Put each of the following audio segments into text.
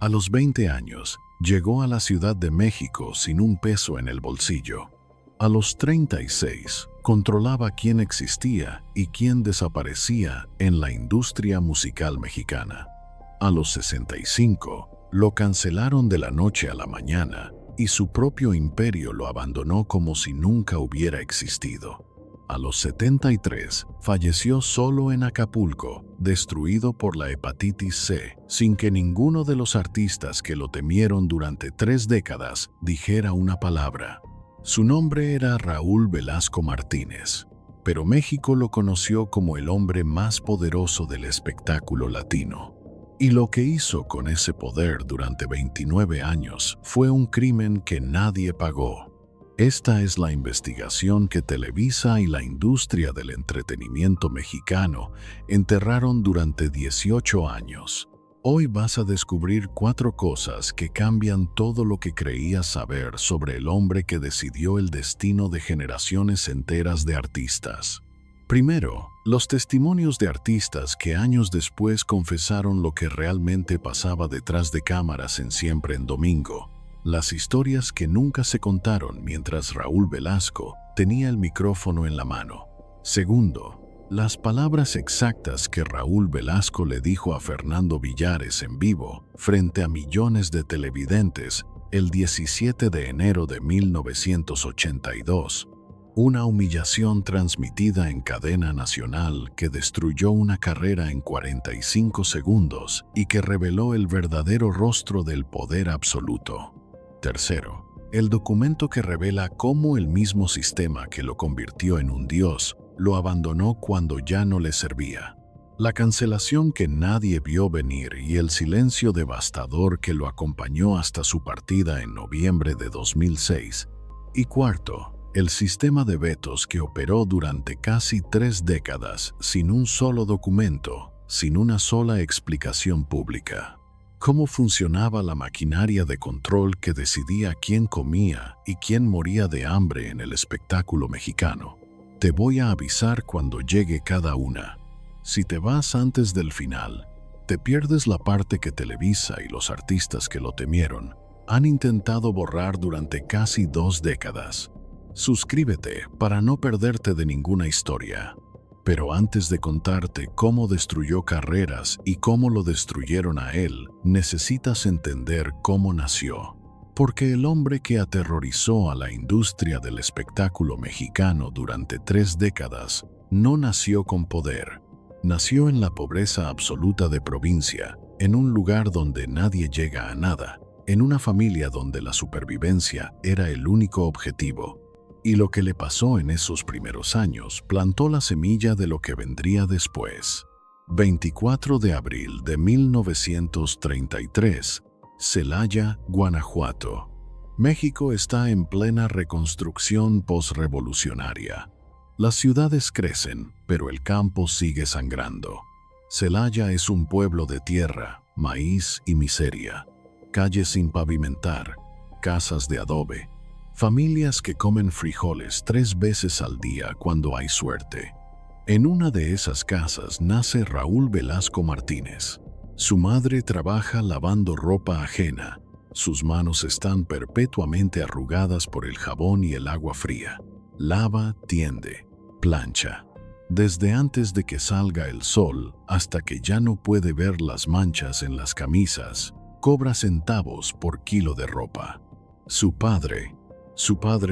A los 20 años, llegó a la Ciudad de México sin un peso en el bolsillo. A los 36, controlaba quién existía y quién desaparecía en la industria musical mexicana. A los 65, lo cancelaron de la noche a la mañana y su propio imperio lo abandonó como si nunca hubiera existido. A los 73, falleció solo en Acapulco, destruido por la hepatitis C, sin que ninguno de los artistas que lo temieron durante 3 décadas dijera una palabra. Su nombre era Raúl Velasco Martínez, pero México lo conoció como el hombre más poderoso del espectáculo latino. Y lo que hizo con ese poder durante 29 años fue un crimen que nadie pagó. Esta es la investigación que Televisa y la industria del entretenimiento mexicano enterraron durante 18 años. Hoy vas a descubrir 4 cosas que cambian todo lo que creías saber sobre el hombre que decidió el destino de generaciones enteras de artistas. Primero, los testimonios de artistas que años después confesaron lo que realmente pasaba detrás de cámaras en Siempre en Domingo. Las historias que nunca se contaron mientras Raúl Velasco tenía el micrófono en la mano. Segundo, las palabras exactas que Raúl Velasco le dijo a Fernando Villares en vivo frente a millones de televidentes el 17 de enero de 1982. Una humillación transmitida en cadena nacional que destruyó una carrera en 45 segundos y que reveló el verdadero rostro del poder absoluto. Tercero, el documento que revela cómo el mismo sistema que lo convirtió en un dios lo abandonó cuando ya no le servía. La cancelación que nadie vio venir y el silencio devastador que lo acompañó hasta su partida en noviembre de 2006. Y cuarto, el sistema de vetos que operó durante casi 3 décadas sin un solo documento, sin una sola explicación pública. Cómo funcionaba la maquinaria de control que decidía quién comía y quién moría de hambre en el espectáculo mexicano. Te voy a avisar cuando llegue cada una. Si te vas antes del final, te pierdes la parte que Televisa y los artistas que lo temieron han intentado borrar durante casi 2 décadas. Suscríbete para no perderte de ninguna historia. Pero antes de contarte cómo destruyó carreras y cómo lo destruyeron a él, necesitas entender cómo nació. Porque el hombre que aterrorizó a la industria del espectáculo mexicano durante 3 décadas no nació con poder. Nació en la pobreza absoluta de provincia, en un lugar donde nadie llega a nada, en una familia donde la supervivencia era el único objetivo. Y lo que le pasó en esos primeros años plantó la semilla de lo que vendría después. 24 de abril de 1933, Celaya, Guanajuato. México está en plena reconstrucción posrevolucionaria. Las ciudades crecen, pero el campo sigue sangrando. Celaya es un pueblo de tierra, maíz y miseria. Calles sin pavimentar, casas de adobe. Familias que comen frijoles 3 veces al día cuando hay suerte. En una de esas casas nace Raúl Velasco Martínez. Su madre trabaja lavando ropa ajena. Sus manos están perpetuamente arrugadas por el jabón y el agua fría. Lava, tiende, plancha. Desde antes de que salga el sol hasta que ya no puede ver las manchas en las camisas, cobra centavos por kilo de ropa. Su padre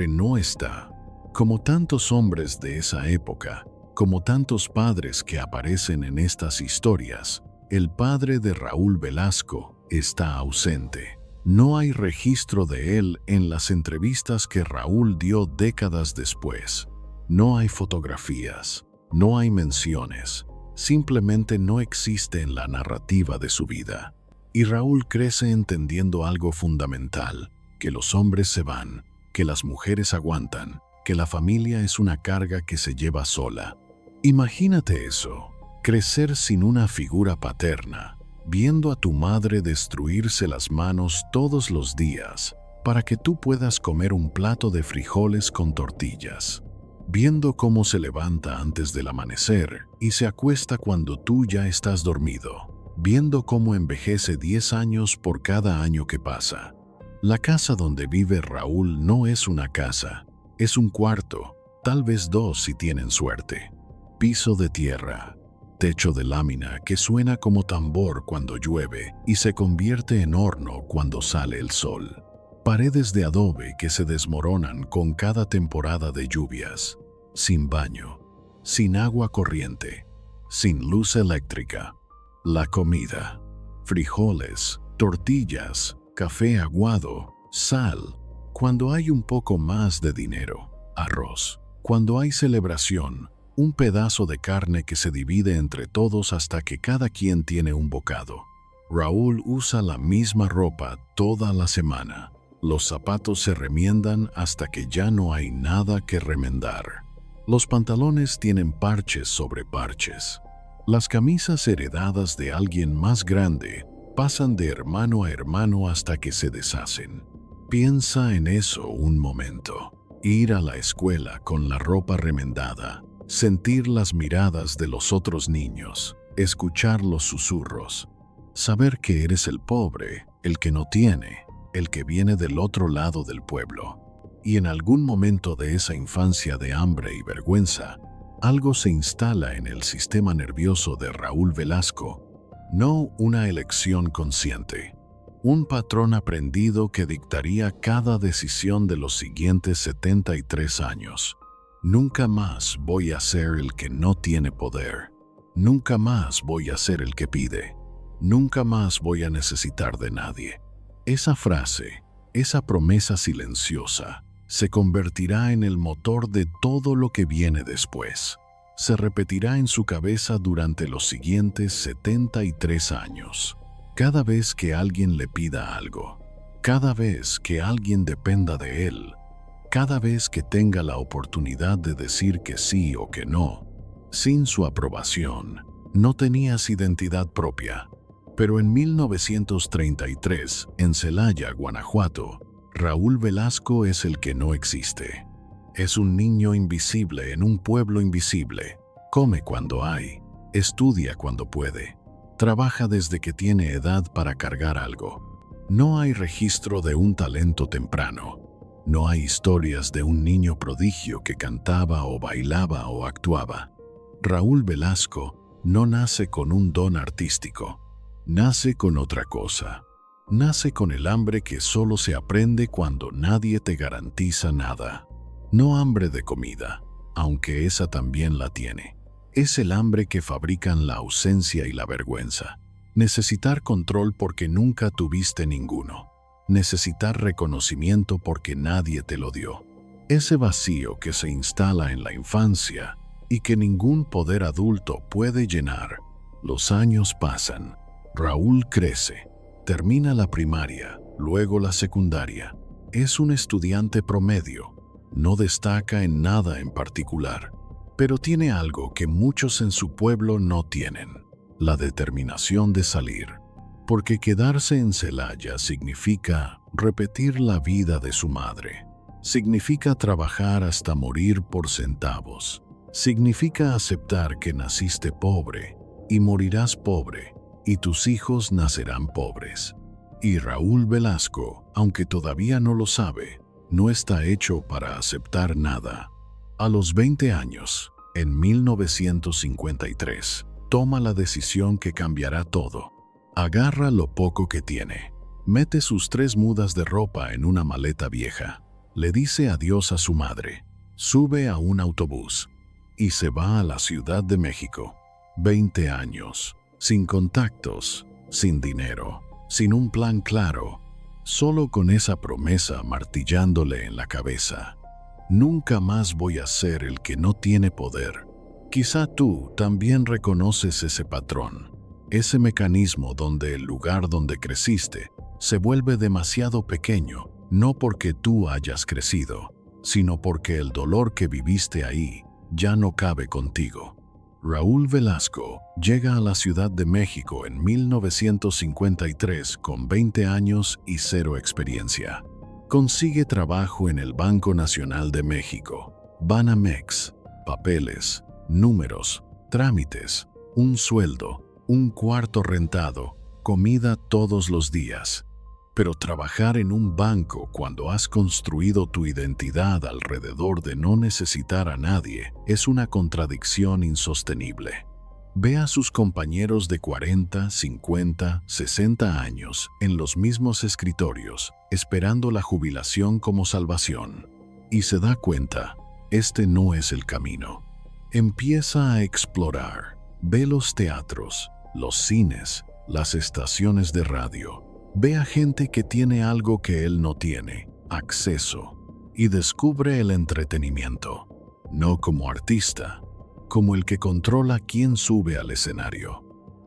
no está. Como tantos hombres de esa época, como tantos padres que aparecen en estas historias, el padre de Raúl Velasco está ausente. No hay registro de él en las entrevistas que Raúl dio décadas después. No hay fotografías, no hay menciones, simplemente no existe en la narrativa de su vida. Y Raúl crece entendiendo algo fundamental, que los hombres se van, que las mujeres aguantan, que la familia es una carga que se lleva sola. Imagínate eso, crecer sin una figura paterna, viendo a tu madre destruirse las manos todos los días para que tú puedas comer un plato de frijoles con tortillas, viendo cómo se levanta antes del amanecer y se acuesta cuando tú ya estás dormido, viendo cómo envejece 10 años por cada año que pasa. La casa donde vive Raúl no es una casa, es un cuarto, tal vez dos si tienen suerte. Piso de tierra, techo de lámina que suena como tambor cuando llueve y se convierte en horno cuando sale el sol. Paredes de adobe que se desmoronan con cada temporada de lluvias. Sin baño, sin agua corriente, sin luz eléctrica. La comida: frijoles, tortillas, café aguado, sal. Cuando hay un poco más de dinero, arroz. Cuando hay celebración, un pedazo de carne que se divide entre todos hasta que cada quien tiene un bocado. Raúl usa la misma ropa toda la semana. Los zapatos se remiendan hasta que ya no hay nada que remendar. Los pantalones tienen parches sobre parches. Las camisas heredadas de alguien más grande pasan de hermano a hermano hasta que se deshacen. Piensa en eso un momento. Ir a la escuela con la ropa remendada, sentir las miradas de los otros niños, escuchar los susurros, saber que eres el pobre, el que no tiene, el que viene del otro lado del pueblo. Y en algún momento de esa infancia de hambre y vergüenza, algo se instala en el sistema nervioso de Raúl Velasco, no una elección consciente, un patrón aprendido que dictaría cada decisión de los siguientes 73 años. Nunca más voy a ser el que no tiene poder. Nunca más voy a ser el que pide. Nunca más voy a necesitar de nadie. Esa frase, esa promesa silenciosa, se convertirá en el motor de todo lo que viene después. Se repetirá en su cabeza durante los siguientes 73 años. Cada vez que alguien le pida algo, cada vez que alguien dependa de él, cada vez que tenga la oportunidad de decir que sí o que no. Sin su aprobación, no tenías identidad propia. Pero en 1933, en Celaya, Guanajuato, Raúl Velasco es el que no existe. Es un niño invisible en un pueblo invisible. Come cuando hay, estudia cuando puede, trabaja desde que tiene edad para cargar algo. No hay registro de un talento temprano. No hay historias de un niño prodigio que cantaba o bailaba o actuaba. Raúl Velasco no nace con un don artístico. Nace con otra cosa. Nace con el hambre que solo se aprende cuando nadie te garantiza nada. No hambre de comida, aunque esa también la tiene. Es el hambre que fabrican la ausencia y la vergüenza. Necesitar control porque nunca tuviste ninguno. Necesitar reconocimiento porque nadie te lo dio. Ese vacío que se instala en la infancia y que ningún poder adulto puede llenar. Los años pasan. Raúl crece. Termina la primaria, luego la secundaria. Es un estudiante promedio. No destaca en nada en particular, pero tiene algo que muchos en su pueblo no tienen: la determinación de salir. Porque quedarse en Celaya significa repetir la vida de su madre. Significa trabajar hasta morir por centavos. Significa aceptar que naciste pobre y morirás pobre, y tus hijos nacerán pobres. Y Raúl Velasco, aunque todavía no lo sabe, no está hecho para aceptar nada. A los 20 años, en 1953, toma la decisión que cambiará todo. Agarra lo poco que tiene, mete sus 3 mudas de ropa en una maleta vieja, le dice adiós a su madre, sube a un autobús y se va a la Ciudad de México. 20 años, sin contactos, sin dinero, sin un plan claro, solo con esa promesa martillándole en la cabeza. Nunca más voy a ser el que no tiene poder. Quizá tú también reconoces ese patrón, ese mecanismo donde el lugar donde creciste se vuelve demasiado pequeño, no porque tú hayas crecido, sino porque el dolor que viviste ahí ya no cabe contigo. Raúl Velasco llega a la Ciudad de México en 1953 con 20 años y 0 experiencia. Consigue trabajo en el Banco Nacional de México, Banamex, papeles, números, trámites, un sueldo, un cuarto rentado, comida todos los días. Pero trabajar en un banco cuando has construido tu identidad alrededor de no necesitar a nadie es una contradicción insostenible. Ve a sus compañeros de 40, 50, 60 años en los mismos escritorios, esperando la jubilación como salvación. Y se da cuenta, este no es el camino. Empieza a explorar. Ve los teatros, los cines, las estaciones de radio. Ve a gente que tiene algo que él no tiene, acceso, y descubre el entretenimiento, no como artista, como el que controla quién sube al escenario.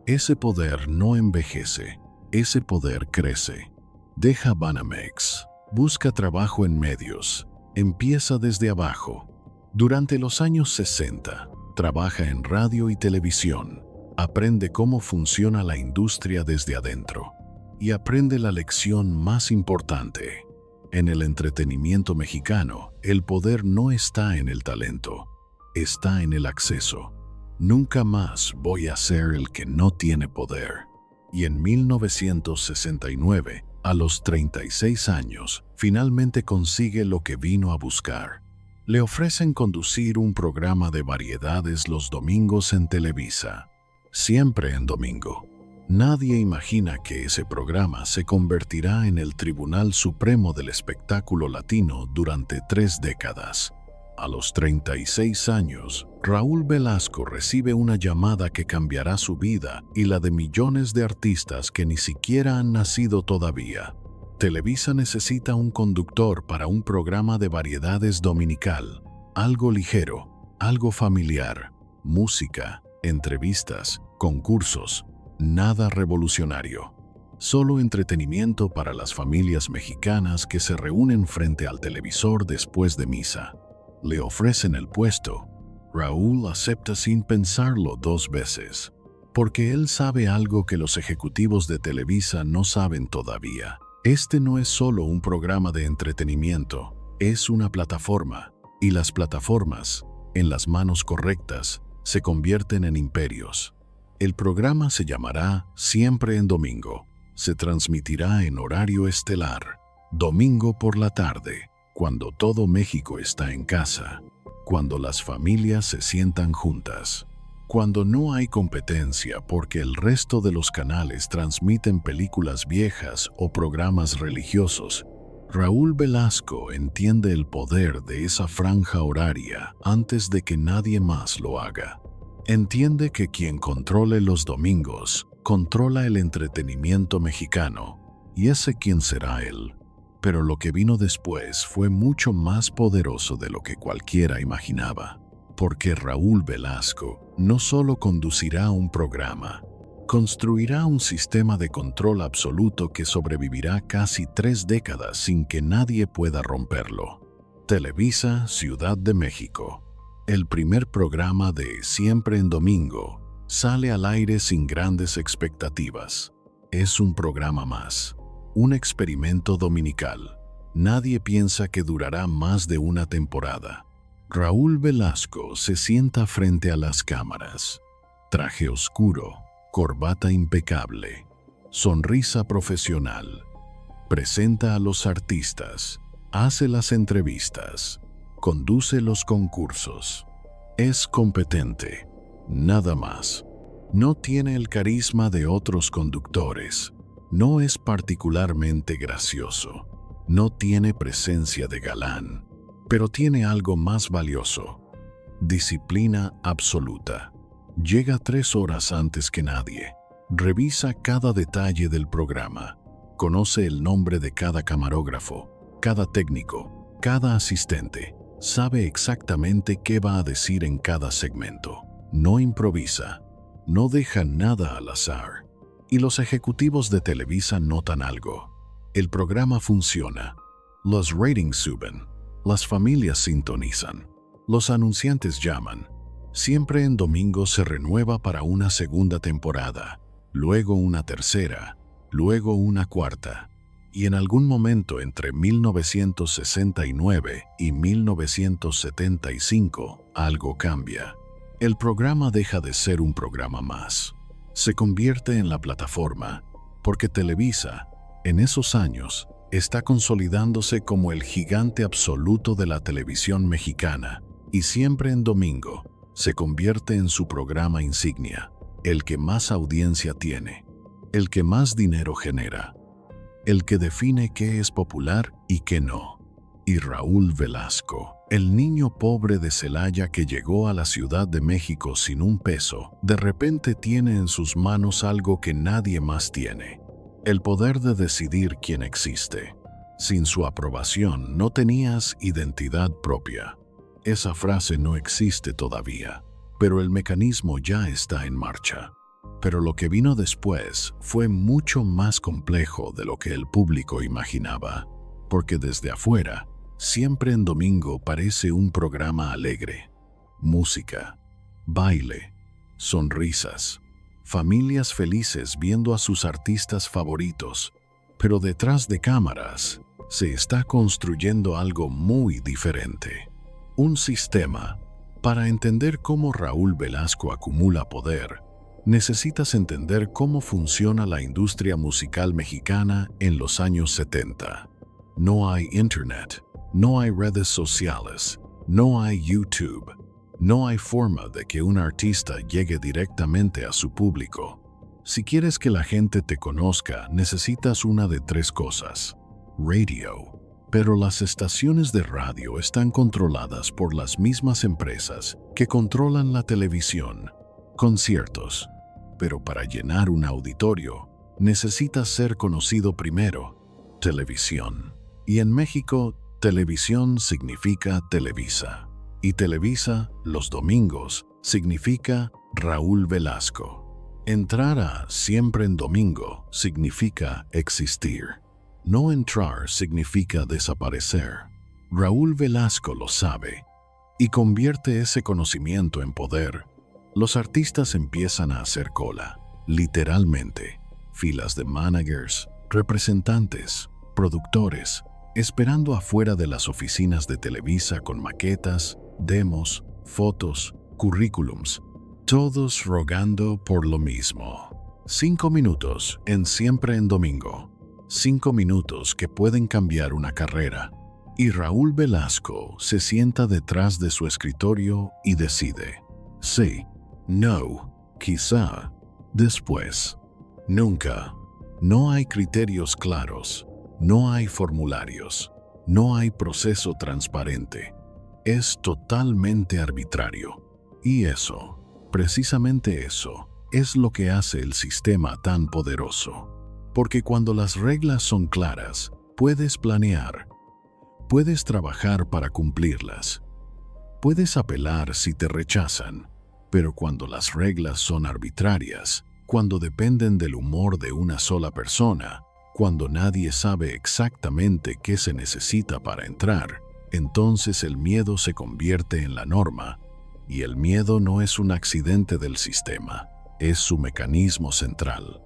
Ese poder no envejece, ese poder crece. Deja Banamex, busca trabajo en medios, empieza desde abajo. Durante los años 60, trabaja en radio y televisión, aprende cómo funciona la industria desde adentro. Y aprende la lección más importante. En el entretenimiento mexicano, el poder no está en el talento, está en el acceso. Nunca más voy a ser el que no tiene poder. Y en 1969, a los 36 años, finalmente consigue lo que vino a buscar. Le ofrecen conducir un programa de variedades los domingos en Televisa, siempre en domingo. Nadie imagina que ese programa se convertirá en el Tribunal Supremo del Espectáculo Latino durante 3 décadas. A los 36 años, Raúl Velasco recibe una llamada que cambiará su vida y la de millones de artistas que ni siquiera han nacido todavía. Televisa necesita un conductor para un programa de variedades dominical, algo ligero, algo familiar, música, entrevistas, concursos. Nada revolucionario, solo entretenimiento para las familias mexicanas que se reúnen frente al televisor después de misa. Le ofrecen el puesto. Raúl acepta sin pensarlo 2 veces, porque él sabe algo que los ejecutivos de Televisa no saben todavía. Este no es solo un programa de entretenimiento, es una plataforma, y las plataformas, en las manos correctas, se convierten en imperios. El programa se llamará Siempre en Domingo. Se transmitirá en horario estelar, domingo por la tarde, cuando todo México está en casa, cuando las familias se sientan juntas, cuando no hay competencia porque el resto de los canales transmiten películas viejas o programas religiosos. Raúl Velasco entiende el poder de esa franja horaria antes de que nadie más lo haga. Entiende que quien controle los domingos, controla el entretenimiento mexicano, y ese quien será él. Pero lo que vino después fue mucho más poderoso de lo que cualquiera imaginaba, porque Raúl Velasco no solo conducirá un programa, construirá un sistema de control absoluto que sobrevivirá casi 3 décadas sin que nadie pueda romperlo. Televisa, Ciudad de México. El primer programa de Siempre en Domingo sale al aire sin grandes expectativas. Es un programa más, un experimento dominical. Nadie piensa que durará más de una temporada. Raúl Velasco se sienta frente a las cámaras. Traje oscuro, corbata impecable, sonrisa profesional. Presenta a los artistas, hace las entrevistas. Conduce los concursos. Es competente, nada más. No tiene el carisma de otros conductores. No es particularmente gracioso. No tiene presencia de galán. Pero tiene algo más valioso. Disciplina absoluta. Llega 3 horas antes que nadie. Revisa cada detalle del programa. Conoce el nombre de cada camarógrafo, cada técnico, cada asistente. Sabe exactamente qué va a decir en cada segmento. No improvisa. No deja nada al azar. Y los ejecutivos de Televisa notan algo. El programa funciona. Los ratings suben. Las familias sintonizan. Los anunciantes llaman. Siempre en Domingo se renueva para una segunda temporada, luego una tercera, luego una cuarta. Y en algún momento entre 1969 y 1975, algo cambia. El programa deja de ser un programa más. Se convierte en la plataforma, porque Televisa, en esos años, está consolidándose como el gigante absoluto de la televisión mexicana, y siempre en domingo se convierte en su programa insignia, el que más audiencia tiene, el que más dinero genera, el que define qué es popular y qué no. Y Raúl Velasco, el niño pobre de Celaya que llegó a la Ciudad de México sin un peso, de repente tiene en sus manos algo que nadie más tiene: el poder de decidir quién existe. Sin su aprobación no tenías identidad propia. Esa frase no existe todavía, pero el mecanismo ya está en marcha. Pero lo que vino después fue mucho más complejo de lo que el público imaginaba, porque desde afuera, siempre en domingo parece un programa alegre. Música, baile, sonrisas, familias felices viendo a sus artistas favoritos, pero detrás de cámaras se está construyendo algo muy diferente. Un sistema. Para entender cómo Raúl Velasco acumula poder, necesitas entender cómo funciona la industria musical mexicana en los años 70. No hay internet, no hay redes sociales, no hay YouTube, no hay forma de que un artista llegue directamente a su público. Si quieres que la gente te conozca, necesitas una de tres cosas: radio. Pero las estaciones de radio están controladas por las mismas empresas que controlan la televisión. Conciertos. Pero para llenar un auditorio, necesitas ser conocido primero. Televisión. Y en México, televisión significa Televisa. Y Televisa, los domingos, significa Raúl Velasco. Entrar a Siempre en Domingo significa existir. No entrar significa desaparecer. Raúl Velasco lo sabe y convierte ese conocimiento en poder. Los artistas empiezan a hacer cola, literalmente, filas de managers, representantes, productores, esperando afuera de las oficinas de Televisa con maquetas, demos, fotos, currículums, todos rogando por lo mismo. 5 minutos en Siempre en Domingo. 5 minutos que pueden cambiar una carrera. Y Raúl Velasco se sienta detrás de su escritorio y decide: sí, no, quizá, después, nunca. No hay criterios claros, no hay formularios, no hay proceso transparente. Es totalmente arbitrario. Y eso, precisamente eso, es lo que hace el sistema tan poderoso. Porque cuando las reglas son claras, puedes planear, puedes trabajar para cumplirlas, puedes apelar si te rechazan, pero cuando las reglas son arbitrarias, cuando dependen del humor de una sola persona, cuando nadie sabe exactamente qué se necesita para entrar, entonces el miedo se convierte en la norma, y el miedo no es un accidente del sistema, es su mecanismo central.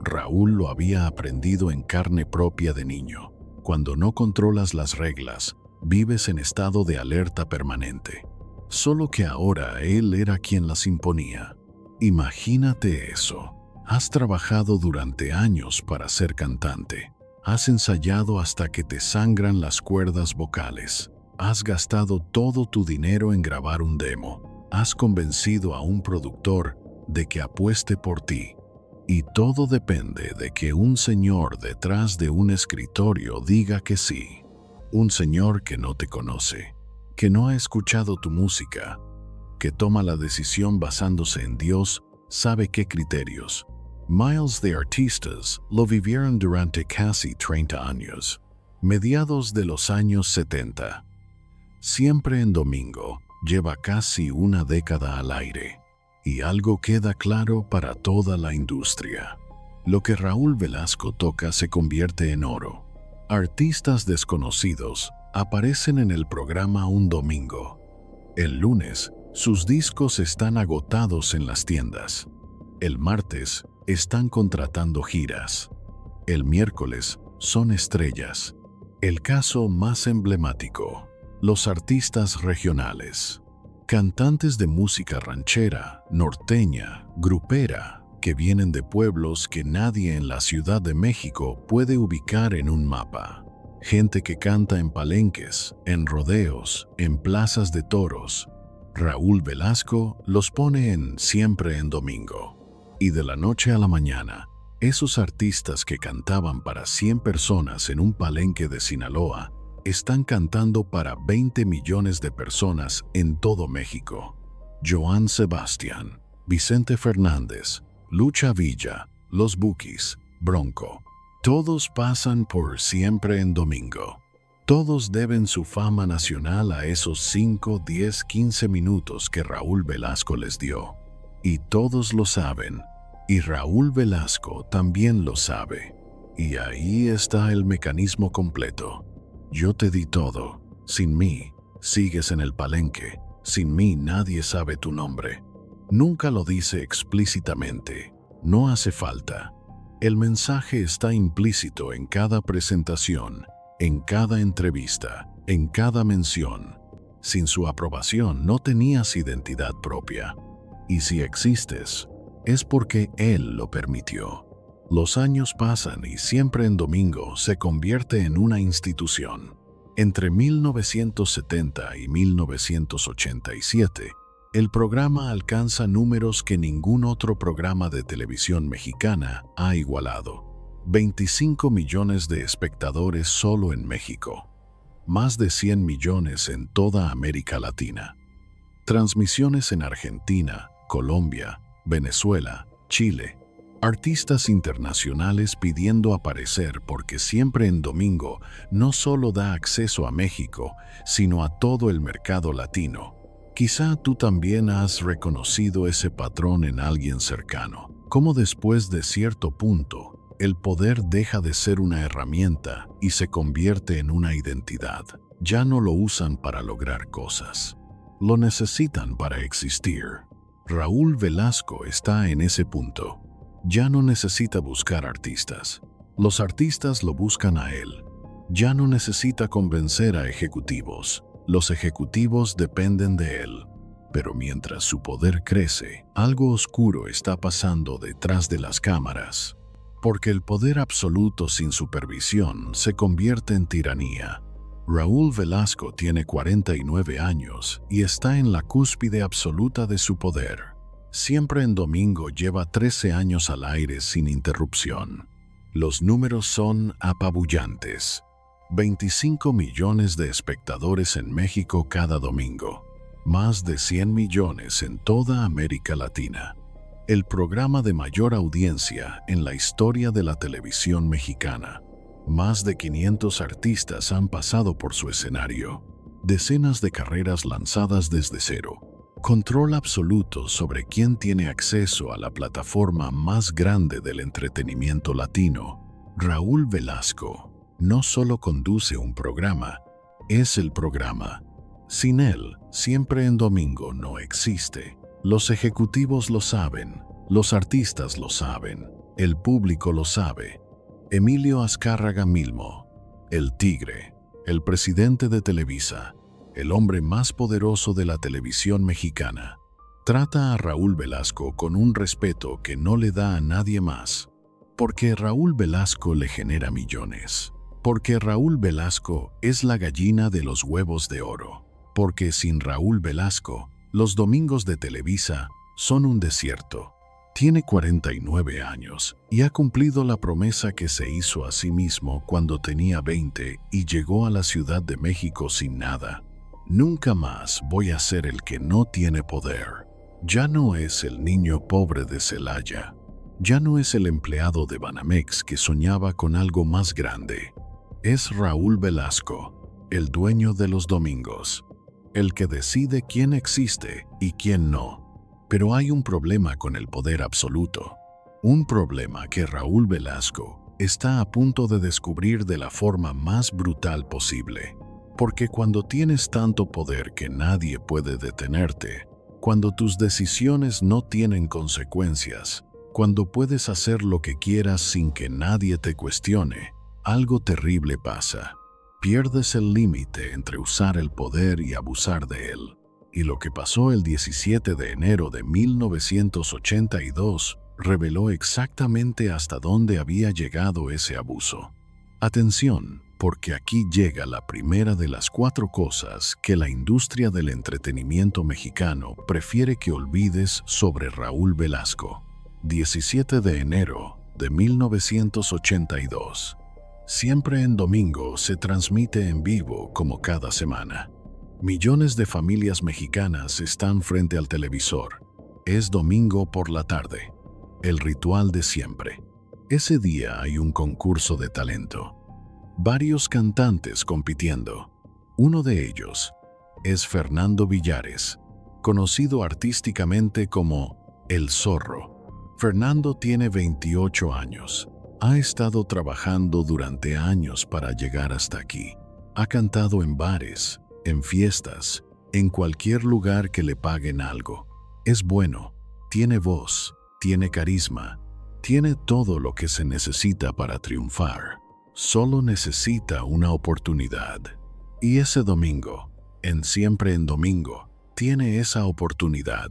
Raúl lo había aprendido en carne propia de niño. Cuando no controlas las reglas, vives en estado de alerta permanente. Solo que ahora él era quien las imponía. Imagínate eso. Has trabajado durante años para ser cantante. Has ensayado hasta que te sangran las cuerdas vocales. Has gastado todo tu dinero en grabar un demo. Has convencido a un productor de que apueste por ti. Y todo depende de que un señor detrás de un escritorio diga que sí. Un señor que no te conoce, que no ha escuchado tu música, que toma la decisión basándose en Dios, sabe qué criterios. Miles de artistas lo vivieron durante casi 30 años, mediados de los años 70. Siempre en Domingo lleva casi una década al aire. Y algo queda claro para toda la industria. Lo que Raúl Velasco toca se convierte en oro. Artistas desconocidos aparecen en el programa un domingo. El lunes, sus discos están agotados en las tiendas. El martes, están contratando giras. El miércoles, son estrellas. El caso más emblemático: los artistas regionales. Cantantes de música ranchera, norteña, grupera, que vienen de pueblos que nadie en la Ciudad de México puede ubicar en un mapa. Gente que canta en palenques, en rodeos, en plazas de toros. Raúl Velasco los pone en Siempre en Domingo. Y de la noche a la mañana, esos artistas que cantaban para 100 personas en un palenque de Sinaloa están cantando para 20 millones de personas en todo México. Joan Sebastián, Vicente Fernández, Lucha Villa, Los Bukis, Bronco. Todos pasan por Siempre en Domingo. Todos deben su fama nacional a esos 5, 10, 15 minutos que Raúl Velasco les dio. Y todos lo saben. Y Raúl Velasco también lo sabe. Y ahí está el mecanismo completo. Yo te di todo. Sin mí, sigues en el palenque. Sin mí nadie sabe tu nombre. Nunca lo dice explícitamente. No hace falta. El mensaje está implícito en cada presentación, en cada entrevista, en cada mención. Sin su aprobación no tenías identidad propia. Y si existes, es porque él lo permitió. Los años pasan y Siempre en Domingo se convierte en una institución. Entre 1970 y 1987, el programa alcanza números que ningún otro programa de televisión mexicana ha igualado. 25 millones de espectadores solo en México. Más de 100 millones en toda América Latina. Transmisiones en Argentina, Colombia, Venezuela, Chile. Artistas internacionales pidiendo aparecer porque Siempre en Domingo no solo da acceso a México, sino a todo el mercado latino. Quizá tú también has reconocido ese patrón en alguien cercano, como después de cierto punto, el poder deja de ser una herramienta y se convierte en una identidad. Ya no lo usan para lograr cosas, lo necesitan para existir. Raúl Velasco está en ese punto. Ya no necesita buscar artistas. Los artistas lo buscan a él. Ya no necesita convencer a ejecutivos. Los ejecutivos dependen de él. Pero mientras su poder crece, algo oscuro está pasando detrás de las cámaras. Porque el poder absoluto sin supervisión se convierte en tiranía. Raúl Velasco tiene 49 años y está en la cúspide absoluta de su poder. Siempre en Domingo lleva 13 años al aire sin interrupción. Los números son apabullantes. 25 millones de espectadores en México cada domingo. Más de 100 millones en toda América Latina. El programa de mayor audiencia en la historia de la televisión mexicana. Más de 500 artistas han pasado por su escenario. Decenas de carreras lanzadas desde cero. Control absoluto sobre quién tiene acceso a la plataforma más grande del entretenimiento latino. Raúl Velasco no solo conduce un programa, es el programa. Sin él, Siempre en Domingo no existe. Los ejecutivos lo saben, los artistas lo saben, el público lo sabe. Emilio Azcárraga Milmo, el Tigre, el presidente de Televisa, el hombre más poderoso de la televisión mexicana, trata a Raúl Velasco con un respeto que no le da a nadie más. Porque Raúl Velasco le genera millones. Porque Raúl Velasco es la gallina de los huevos de oro. Porque sin Raúl Velasco, los domingos de Televisa son un desierto. Tiene 49 años y ha cumplido la promesa que se hizo a sí mismo cuando tenía 20 y llegó a la Ciudad de México sin nada. Nunca más voy a ser el que no tiene poder. Ya no es el niño pobre de Celaya. Ya no es el empleado de Banamex que soñaba con algo más grande. Es Raúl Velasco, el dueño de los domingos, el que decide quién existe y quién no. Pero hay un problema con el poder absoluto. Un problema que Raúl Velasco está a punto de descubrir de la forma más brutal posible. Porque cuando tienes tanto poder que nadie puede detenerte, cuando tus decisiones no tienen consecuencias, cuando puedes hacer lo que quieras sin que nadie te cuestione, algo terrible pasa. Pierdes el límite entre usar el poder y abusar de él. Y lo que pasó el 17 de enero de 1982 reveló exactamente hasta dónde había llegado ese abuso. Atención, porque aquí llega la primera de las 4 cosas que la industria del entretenimiento mexicano prefiere que olvides sobre Raúl Velasco. 17 de enero de 1982. Siempre en domingo se transmite en vivo como cada semana. Millones de familias mexicanas están frente al televisor. Es domingo por la tarde. El ritual de siempre. Ese día hay un concurso de talento. Varios cantantes compitiendo. Uno de ellos es Fernando Villares, conocido artísticamente como El Zorro. Fernando tiene 28 años. Ha estado trabajando durante años para llegar hasta aquí. Ha cantado en bares, en fiestas, en cualquier lugar que le paguen algo. Es bueno, tiene voz, tiene carisma, tiene todo lo que se necesita para triunfar. Solo necesita una oportunidad. Y ese domingo, en Siempre en Domingo, tiene esa oportunidad.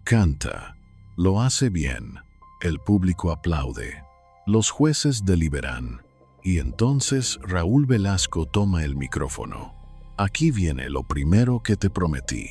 Canta, lo hace bien, el público aplaude, los jueces deliberan, y entonces Raúl Velasco toma el micrófono. Aquí viene lo primero que te prometí.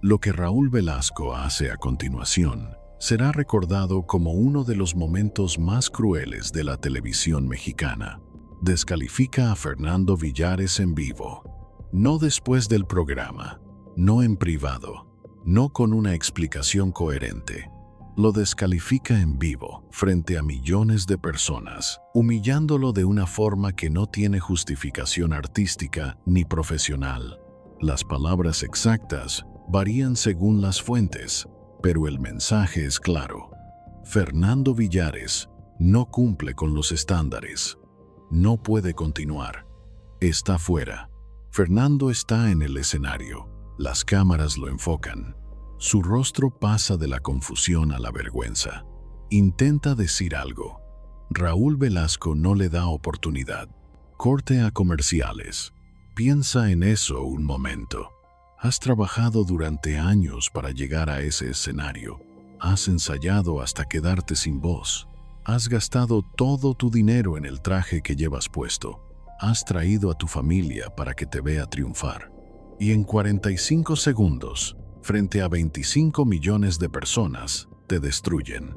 Lo que Raúl Velasco hace a continuación será recordado como uno de los momentos más crueles de la televisión mexicana. Descalifica a Fernando Villares en vivo. No después del programa, no en privado, no con una explicación coherente. Lo descalifica en vivo, frente a millones de personas, humillándolo de una forma que no tiene justificación artística ni profesional. Las palabras exactas varían según las fuentes, pero el mensaje es claro. Fernando Villares no cumple con los estándares. No puede continuar. Está fuera. Fernando está en el escenario. Las cámaras lo enfocan. Su rostro pasa de la confusión a la vergüenza. Intenta decir algo. Raúl Velasco no le da oportunidad. Corte a comerciales. Piensa en eso un momento. Has trabajado durante años para llegar a ese escenario. Has ensayado hasta quedarte sin voz. Has gastado todo tu dinero en el traje que llevas puesto. Has traído a tu familia para que te vea triunfar. Y en 45 segundos, frente a 25 millones de personas, te destruyen.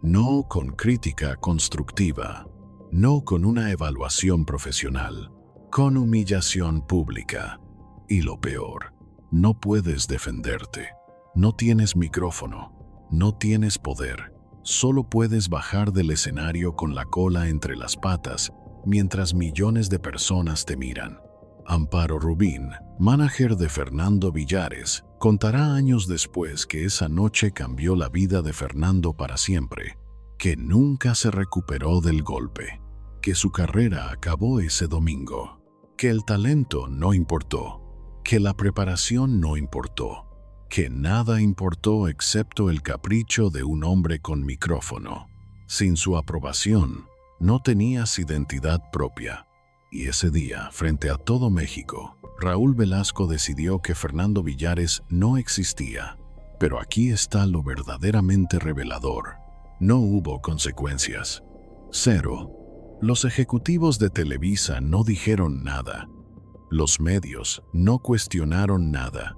No con crítica constructiva, no con una evaluación profesional, con humillación pública. Y lo peor, no puedes defenderte. No tienes micrófono, no tienes poder. Solo puedes bajar del escenario con la cola entre las patas mientras millones de personas te miran. Amparo Rubín, manager de Fernando Villares, contará años después que esa noche cambió la vida de Fernando para siempre, que nunca se recuperó del golpe, que su carrera acabó ese domingo, que el talento no importó, que la preparación no importó, que nada importó excepto el capricho de un hombre con micrófono. Sin su aprobación, no tenías identidad propia. Y ese día, frente a todo México, Raúl Velasco decidió que Fernando Villares no existía. Pero aquí está lo verdaderamente revelador. No hubo consecuencias. Cero. Los ejecutivos de Televisa no dijeron nada. Los medios no cuestionaron nada.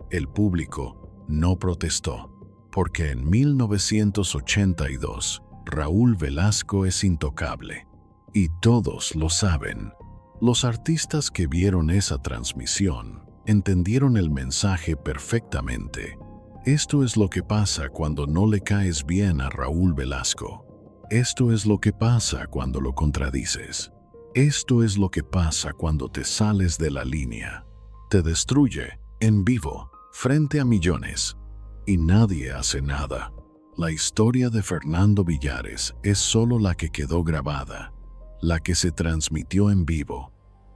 El público no protestó, porque en 1982 Raúl Velasco es intocable. Y todos lo saben. Los artistas que vieron esa transmisión entendieron el mensaje perfectamente. Esto es lo que pasa cuando no le caes bien a Raúl Velasco. Esto es lo que pasa cuando lo contradices. Esto es lo que pasa cuando te sales de la línea. Te destruye en vivo, frente a millones, y nadie hace nada. La historia de Fernando Villares es solo la que quedó grabada, la que se transmitió en vivo,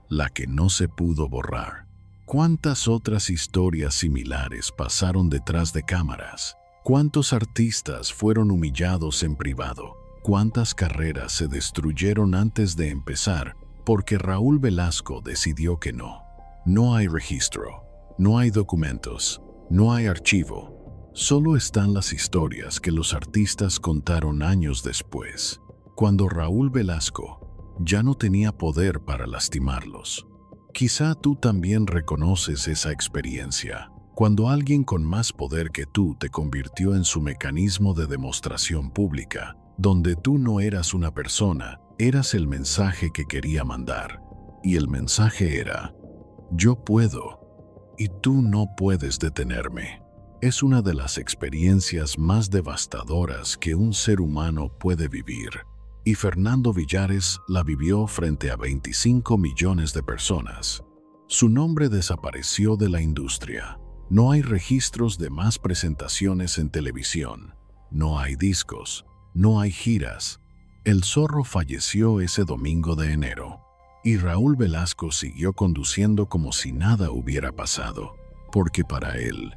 la que no se pudo borrar. ¿Cuántas otras historias similares pasaron detrás de cámaras? ¿Cuántos artistas fueron humillados en privado? ¿Cuántas carreras se destruyeron antes de empezar porque Raúl Velasco decidió que no? No hay registro. No hay documentos, no hay archivo, Solo están las historias que los artistas contaron años después, cuando Raúl Velasco ya no tenía poder para lastimarlos. Quizá tú también reconoces esa experiencia, cuando alguien con más poder que tú te convirtió en su mecanismo de demostración pública, donde tú no eras una persona, eras el mensaje que quería mandar. Y el mensaje era: yo puedo, y tú no puedes detenerme. Es una de las experiencias más devastadoras que un ser humano puede vivir, y Fernando Villares la vivió frente a 25 millones de personas. Su nombre desapareció de la industria. No hay registros de más presentaciones en televisión. No hay discos. No hay giras. El Zorro falleció ese domingo de enero, y Raúl Velasco siguió conduciendo como si nada hubiera pasado, porque para él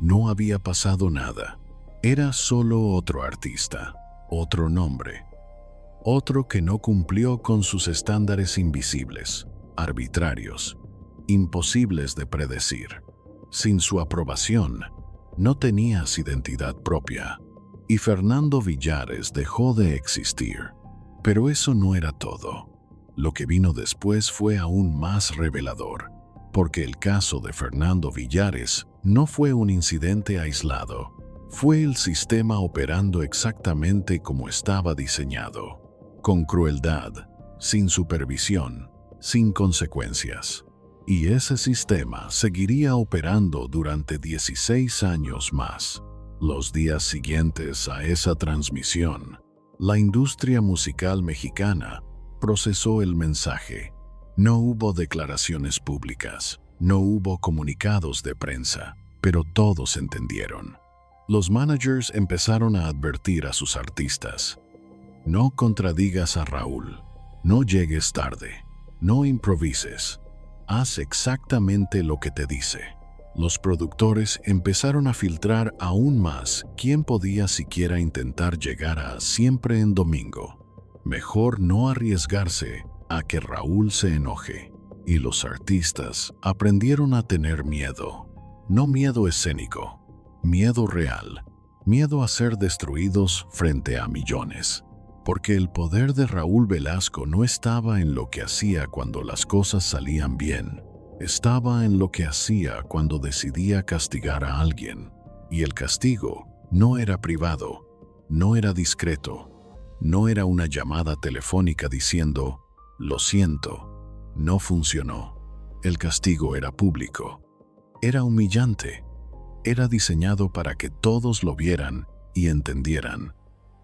no había pasado nada. Era solo otro artista, otro nombre, otro que no cumplió con sus estándares invisibles, arbitrarios, imposibles de predecir. Sin su aprobación, no tenías identidad propia, y Fernando Villares dejó de existir. Pero eso no era todo. Lo que vino después fue aún más revelador, porque el caso de Fernando Villares no fue un incidente aislado, fue el sistema operando exactamente como estaba diseñado, con crueldad, sin supervisión, sin consecuencias. Y ese sistema seguiría operando durante 16 años más. Los días siguientes a esa transmisión, la industria musical mexicana procesó el mensaje. No hubo declaraciones públicas, no hubo comunicados de prensa, pero todos entendieron. Los managers empezaron a advertir a sus artistas: no contradigas a Raúl, no llegues tarde, no improvises, haz exactamente lo que te dice. Los productores empezaron a filtrar aún más quién podía siquiera intentar llegar a Siempre en Domingo. Mejor no arriesgarse a que Raúl se enoje. Y los artistas aprendieron a tener miedo. No miedo escénico, miedo real. Miedo a ser destruidos frente a millones. Porque el poder de Raúl Velasco no estaba en lo que hacía cuando las cosas salían bien. Estaba en lo que hacía cuando decidía castigar a alguien. Y el castigo no era privado, no era discreto. No era una llamada telefónica diciendo: lo siento, no funcionó. El castigo era público. Era humillante. Era diseñado para que todos lo vieran y entendieran.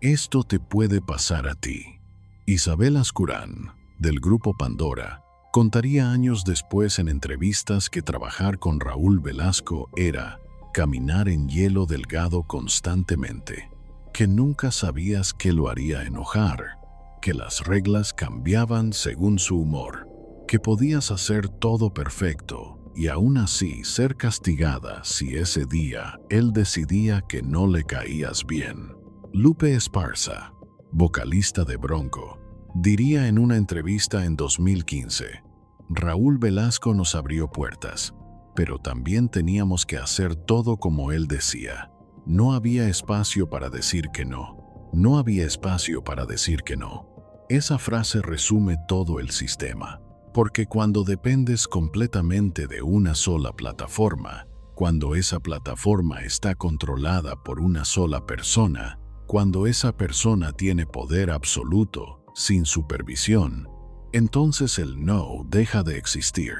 Esto te puede pasar a ti. Isabel Ascurán, del grupo Pandora, contaría años después en entrevistas que trabajar con Raúl Velasco era caminar en hielo delgado constantemente. Que nunca sabías que lo haría enojar, que las reglas cambiaban según su humor, que podías hacer todo perfecto y aún así ser castigada si ese día él decidía que no le caías bien. Lupe Esparza, vocalista de Bronco, diría en una entrevista en 2015: Raúl Velasco nos abrió puertas, pero también teníamos que hacer todo como él decía. No había espacio para decir que no. No había espacio para decir que no. Esa frase resume todo el sistema, porque cuando dependes completamente de una sola plataforma, cuando esa plataforma está controlada por una sola persona, cuando esa persona tiene poder absoluto, sin supervisión, entonces el no deja de existir.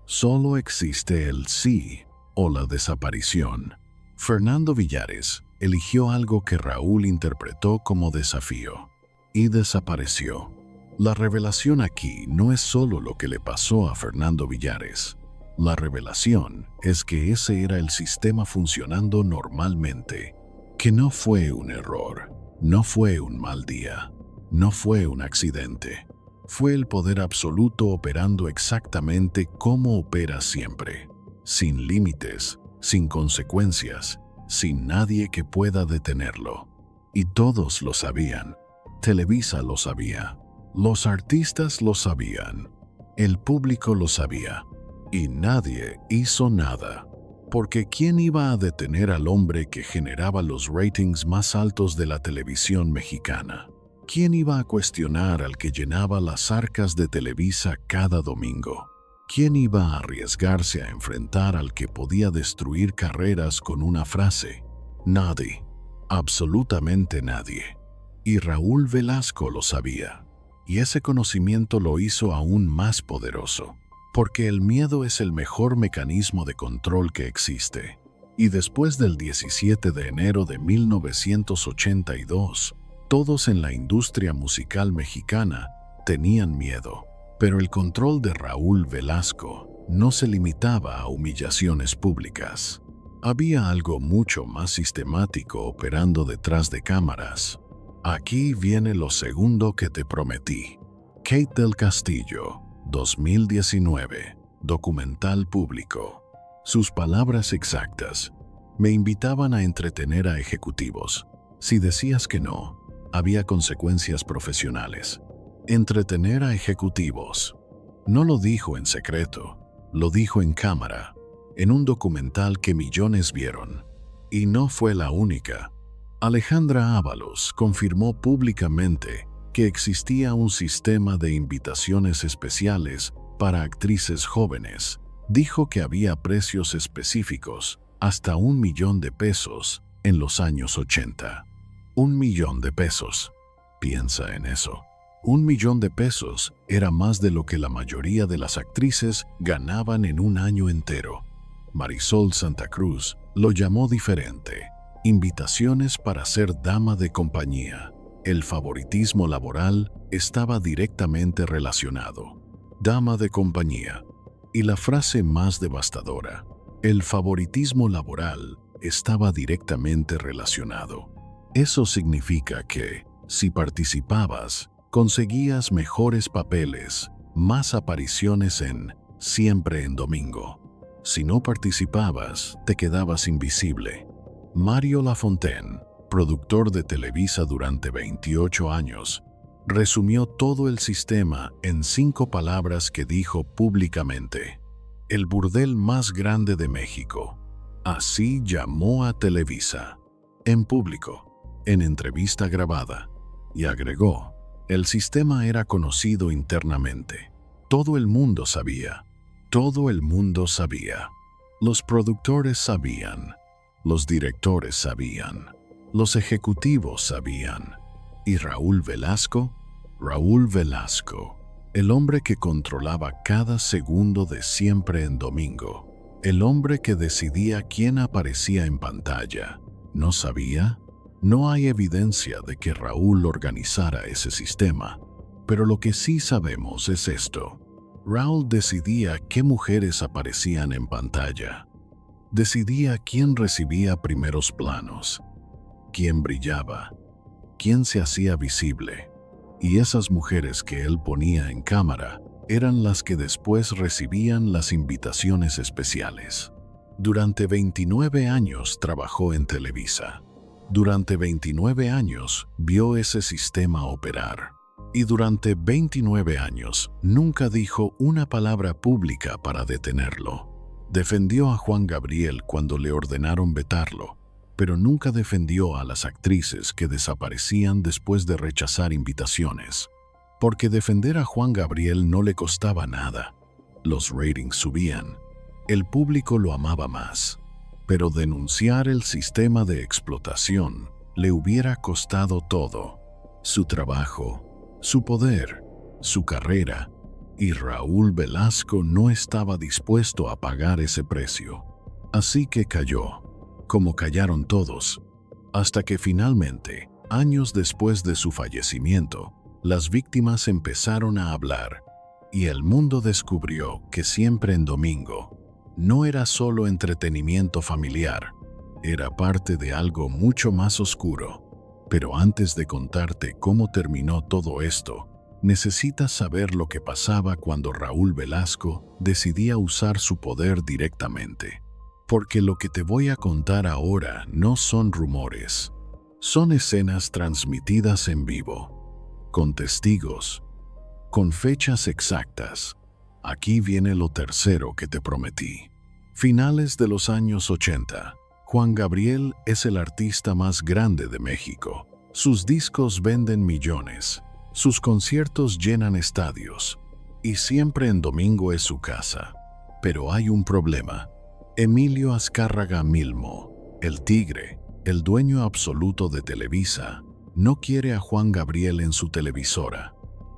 Solo existe el sí o la desaparición. Fernando Villares eligió algo que Raúl interpretó como desafío y desapareció. La revelación aquí no es solo lo que le pasó a Fernando Villares. La revelación es que ese era el sistema funcionando normalmente, que no fue un error, no fue un mal día, no fue un accidente. Fue el poder absoluto operando exactamente como opera siempre, sin límites, sin consecuencias, sin nadie que pueda detenerlo. Y todos lo sabían. Televisa lo sabía. Los artistas lo sabían. El público lo sabía. Y nadie hizo nada. Porque ¿quién iba a detener al hombre que generaba los ratings más altos de la televisión mexicana? ¿Quién iba a cuestionar al que llenaba las arcas de Televisa cada domingo? ¿Quién iba a arriesgarse a enfrentar al que podía destruir carreras con una frase? Nadie. Absolutamente nadie. Y Raúl Velasco lo sabía. Y ese conocimiento lo hizo aún más poderoso. Porque el miedo es el mejor mecanismo de control que existe. Y después del 17 de enero de 1982, todos en la industria musical mexicana tenían miedo. Pero el control de Raúl Velasco no se limitaba a humillaciones públicas. Había algo mucho más sistemático operando detrás de cámaras. Aquí viene lo segundo que te prometí. Kate del Castillo, 2019, documental público. Sus palabras exactas. Me invitaban a entretener a ejecutivos. Si decías que no, había consecuencias profesionales. Entretener a ejecutivos. No lo dijo en secreto, lo dijo en cámara, en un documental que millones vieron. Y no fue la única. Alejandra Ábalos confirmó públicamente que existía un sistema de invitaciones especiales para actrices jóvenes. Dijo que había precios específicos, hasta $1.000.000 en los años 80. $1.000.000. Piensa en eso. $1.000.000 era más de lo que la mayoría de las actrices ganaban en un año entero. Marisol Santa Cruz lo llamó diferente. Invitaciones para ser dama de compañía. El favoritismo laboral estaba directamente relacionado. Dama de compañía. Y la frase más devastadora, el favoritismo laboral estaba directamente relacionado. Eso significa que, si participabas, conseguías mejores papeles, más apariciones en Siempre en Domingo. Si no participabas, te quedabas invisible. Mario Lafontaine, productor de Televisa durante 28 años, resumió todo el sistema en 5 palabras que dijo públicamente. El burdel más grande de México. Así llamó a Televisa. En público, en entrevista grabada. Y agregó, el sistema era conocido internamente. Todo el mundo sabía. Todo el mundo sabía. Los productores sabían. Los directores sabían. Los ejecutivos sabían. ¿Y Raúl Velasco? Raúl Velasco, el hombre que controlaba cada segundo de Siempre en Domingo. El hombre que decidía quién aparecía en pantalla. ¿No sabía? No hay evidencia de que Raúl organizara ese sistema. Pero lo que sí sabemos es esto. Raúl decidía qué mujeres aparecían en pantalla. Decidía quién recibía primeros planos, quién brillaba, quién se hacía visible. Y esas mujeres que él ponía en cámara eran las que después recibían las invitaciones especiales. Durante 29 años trabajó en Televisa. Durante 29 años vio ese sistema operar. Y durante 29 años nunca dijo una palabra pública para detenerlo. Defendió a Juan Gabriel cuando le ordenaron vetarlo, pero nunca defendió a las actrices que desaparecían después de rechazar invitaciones. Porque defender a Juan Gabriel no le costaba nada. Los ratings subían. El público lo amaba más. Pero denunciar el sistema de explotación le hubiera costado todo. Su trabajo, su poder, su carrera. Y Raúl Velasco no estaba dispuesto a pagar ese precio. Así que cayó, como callaron todos, hasta que finalmente, años después de su fallecimiento, las víctimas empezaron a hablar, y el mundo descubrió que Siempre en Domingo no era solo entretenimiento familiar, era parte de algo mucho más oscuro. Pero antes de contarte cómo terminó todo esto, necesitas saber lo que pasaba cuando Raúl Velasco decidía usar su poder directamente. Porque lo que te voy a contar ahora no son rumores, son escenas transmitidas en vivo, con testigos, con fechas exactas. Aquí viene lo tercero que te prometí. Finales de los años 80. Juan Gabriel es el artista más grande de México. Sus discos venden millones, sus conciertos llenan estadios, y siempre en domingo es su casa. Pero hay un problema. Emilio Azcárraga Milmo, el Tigre, el dueño absoluto de Televisa, no quiere a Juan Gabriel en su televisora.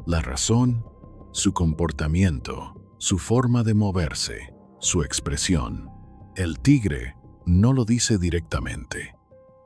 La razón: su comportamiento, su forma de moverse, su expresión. El Tigre no lo dice directamente,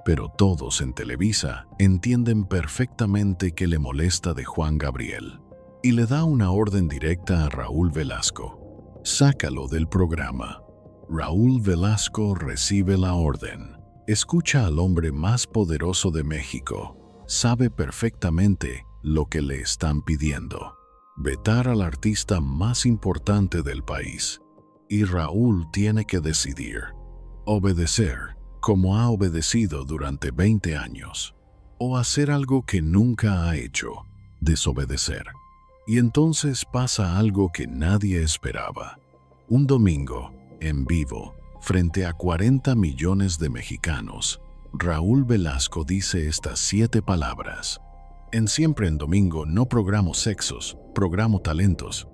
pero todos en Televisa entienden perfectamente que le molesta de Juan Gabriel y le da una orden directa a Raúl Velasco: sácalo del programa. Raúl Velasco recibe la orden. Escucha al hombre más poderoso de México. Sabe perfectamente lo que le están pidiendo: vetar al artista más importante del país. Y Raúl tiene que decidir: obedecer, como ha obedecido durante 20 años, o hacer algo que nunca ha hecho: desobedecer. Y entonces pasa algo que nadie esperaba. Un domingo, en vivo, frente a 40 millones de mexicanos, Raúl Velasco dice estas 7 palabras. En Siempre en Domingo no programo sexos, programo talentos.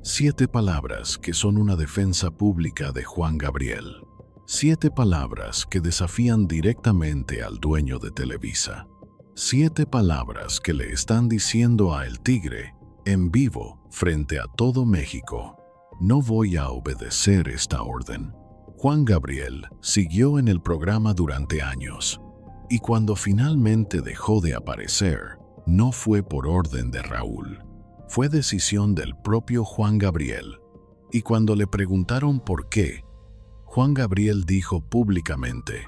7 palabras que son una defensa pública de Juan Gabriel. 7 palabras que desafían directamente al dueño de Televisa. 7 palabras que le están diciendo a El Tigre, en vivo, frente a todo México: no voy a obedecer esta orden. Juan Gabriel siguió en el programa durante años, y cuando finalmente dejó de aparecer, no fue por orden de Raúl. Fue decisión del propio Juan Gabriel. Y cuando le preguntaron por qué, Juan Gabriel dijo públicamente: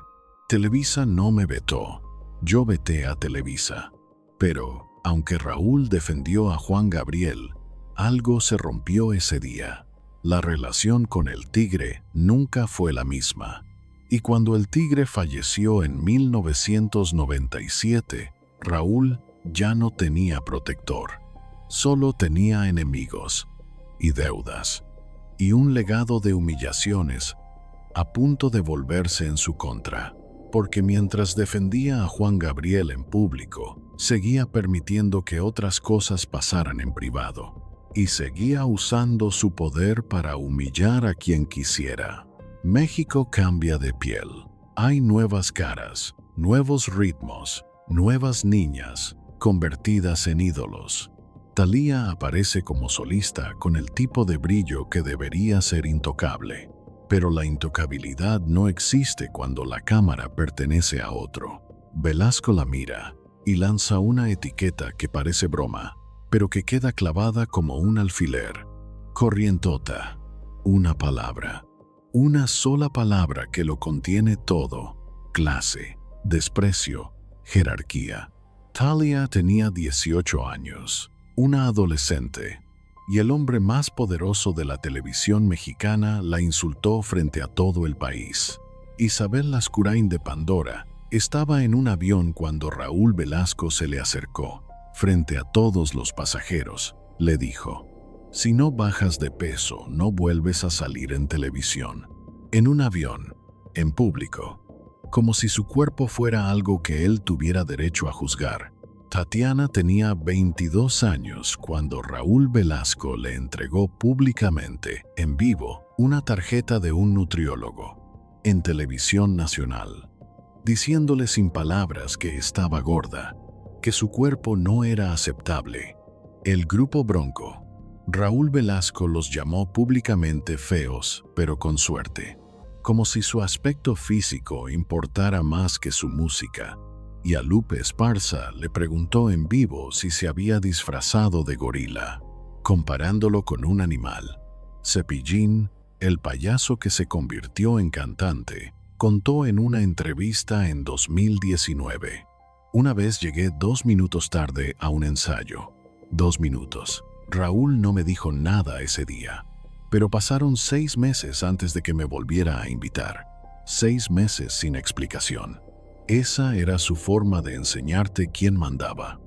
Televisa no me vetó, yo veté a Televisa. Pero, aunque Raúl defendió a Juan Gabriel, algo se rompió ese día. La relación con el Tigre nunca fue la misma. Y cuando el Tigre falleció en 1997, Raúl ya no tenía protector. Solo tenía enemigos y deudas, y un legado de humillaciones a punto de volverse en su contra, porque mientras defendía a Juan Gabriel en público, seguía permitiendo que otras cosas pasaran en privado, y seguía usando su poder para humillar a quien quisiera. México cambia de piel. Hay nuevas caras, nuevos ritmos, nuevas niñas convertidas en ídolos. Thalía aparece como solista con el tipo de brillo que debería ser intocable. Pero la intocabilidad no existe cuando la cámara pertenece a otro. Velasco la mira y lanza una etiqueta que parece broma, pero que queda clavada como un alfiler. Corrientota. Una palabra. Una sola palabra que lo contiene todo: clase, desprecio, jerarquía. Thalía tenía 18 años, una adolescente, y el hombre más poderoso de la televisión mexicana la insultó frente a todo el país. Isabel Lascurain de Pandora estaba en un avión cuando Raúl Velasco se le acercó. Frente a todos los pasajeros, le dijo: si no bajas de peso, no vuelves a salir en televisión. En un avión, en público, como si su cuerpo fuera algo que él tuviera derecho a juzgar. Tatiana tenía 22 años cuando Raúl Velasco le entregó públicamente, en vivo, una tarjeta de un nutriólogo, en televisión nacional, diciéndole sin palabras que estaba gorda, que su cuerpo no era aceptable. El grupo Bronco, Raúl Velasco los llamó públicamente feos, pero con suerte, como si su aspecto físico importara más que su música. Y a Lupe Esparza le preguntó en vivo si se había disfrazado de gorila, comparándolo con un animal. Cepillín, el payaso que se convirtió en cantante, contó en una entrevista en 2019: una vez llegué 2 minutos tarde a un ensayo. 2 minutos. Raúl no me dijo nada ese día, pero pasaron 6 meses antes de que me volviera a invitar. 6 meses sin explicación. Esa era su forma de enseñarte quién mandaba.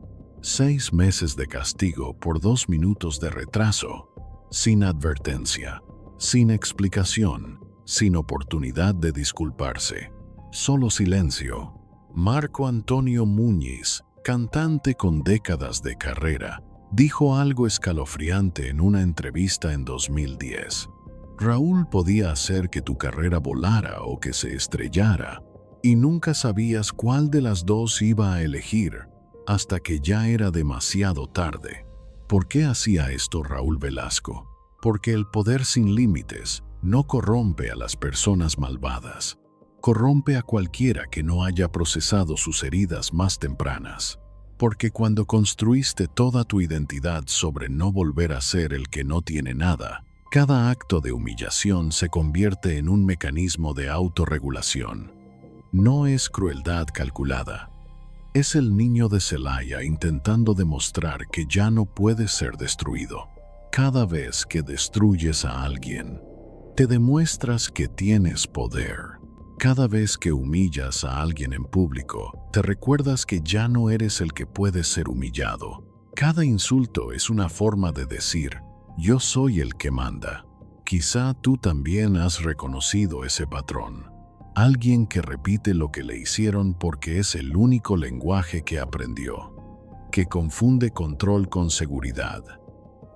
6 meses de castigo por 2 minutos de retraso, sin advertencia, sin explicación, sin oportunidad de disculparse. Solo silencio. Marco Antonio Muñiz, cantante con décadas de carrera, dijo algo escalofriante en una entrevista en 2010. Raúl podía hacer que tu carrera volara o que se estrellara, y nunca sabías cuál de las dos iba a elegir, hasta que ya era demasiado tarde. ¿Por qué hacía esto Raúl Velasco? Porque el poder sin límites no corrompe a las personas malvadas. Corrompe a cualquiera que no haya procesado sus heridas más tempranas. Porque cuando construiste toda tu identidad sobre no volver a ser el que no tiene nada, cada acto de humillación se convierte en un mecanismo de autorregulación. No es crueldad calculada. Es el niño de Celaya intentando demostrar que ya no puede ser destruido. Cada vez que destruyes a alguien, te demuestras que tienes poder. Cada vez que humillas a alguien en público, te recuerdas que ya no eres el que puede ser humillado. Cada insulto es una forma de decir, yo soy el que manda. Quizá tú también has reconocido ese patrón. Alguien que repite lo que le hicieron porque es el único lenguaje que aprendió. Que confunde control con seguridad.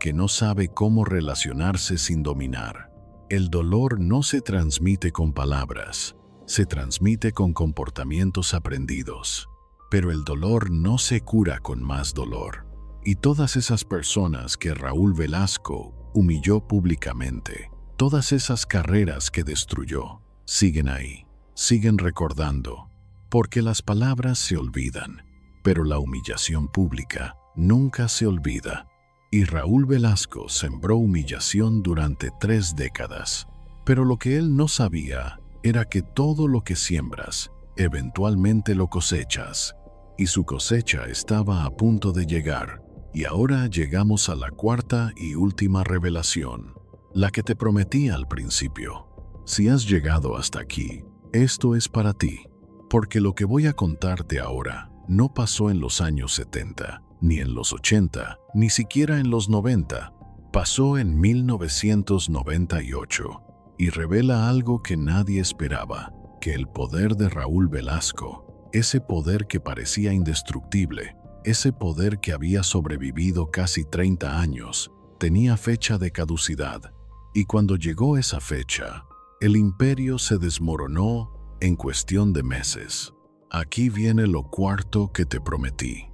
Que no sabe cómo relacionarse sin dominar. El dolor no se transmite con palabras. Se transmite con comportamientos aprendidos. Pero el dolor no se cura con más dolor. Y todas esas personas que Raúl Velasco humilló públicamente, todas esas carreras que destruyó, siguen ahí, siguen recordando, porque las palabras se olvidan, pero la humillación pública nunca se olvida. Y Raúl Velasco sembró humillación durante 3 décadas. Pero lo que él no sabía era que todo lo que siembras, eventualmente lo cosechas. Y su cosecha estaba a punto de llegar. Y ahora llegamos a la cuarta y última revelación, la que te prometí al principio. Si has llegado hasta aquí, esto es para ti. Porque lo que voy a contarte ahora no pasó en los años 70, ni en los 80, ni siquiera en los 90. Pasó en 1998. Y revela algo que nadie esperaba, que el poder de Raúl Velasco, ese poder que parecía indestructible, ese poder que había sobrevivido casi 30 años, tenía fecha de caducidad. Y cuando llegó esa fecha, el imperio se desmoronó en cuestión de meses. Aquí viene lo cuarto que te prometí.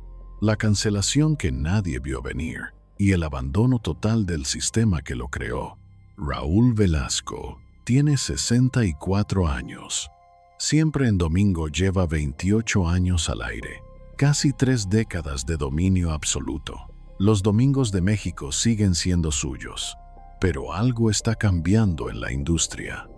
La cancelación que nadie vio venir y el abandono total del sistema que lo creó. Raúl Velasco tiene 64 años. Siempre en domingo lleva 28 años al aire. Casi 3 décadas de dominio absoluto. Los domingos de México siguen siendo suyos. Pero algo está cambiando en la industria.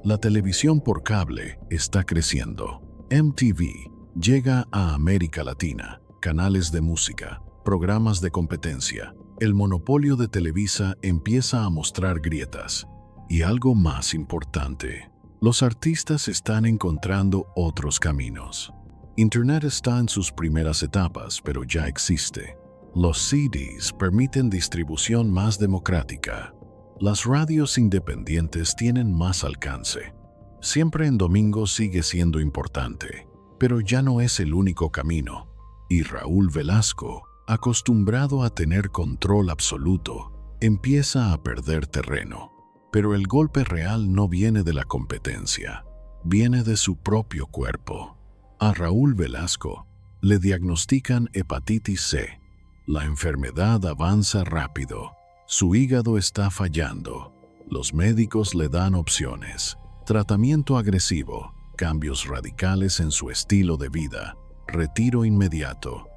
La televisión por cable está creciendo. MTV llega a América Latina. Canales de música, programas de competencia. El monopolio de Televisa empieza a mostrar grietas. Y algo más importante, los artistas están encontrando otros caminos. Internet está en sus primeras etapas, pero ya existe. Los CDs permiten distribución más democrática. Las radios independientes tienen más alcance. Siempre en domingo sigue siendo importante, pero ya no es el único camino. Y Raúl Velasco, acostumbrado a tener control absoluto, empieza a perder terreno. Pero el golpe real no viene de la competencia, viene de su propio cuerpo. A Raúl Velasco le diagnostican hepatitis C. La enfermedad avanza rápido. Su hígado está fallando. Los médicos le dan opciones. Tratamiento agresivo, cambios radicales en su estilo de vida, retiro inmediato.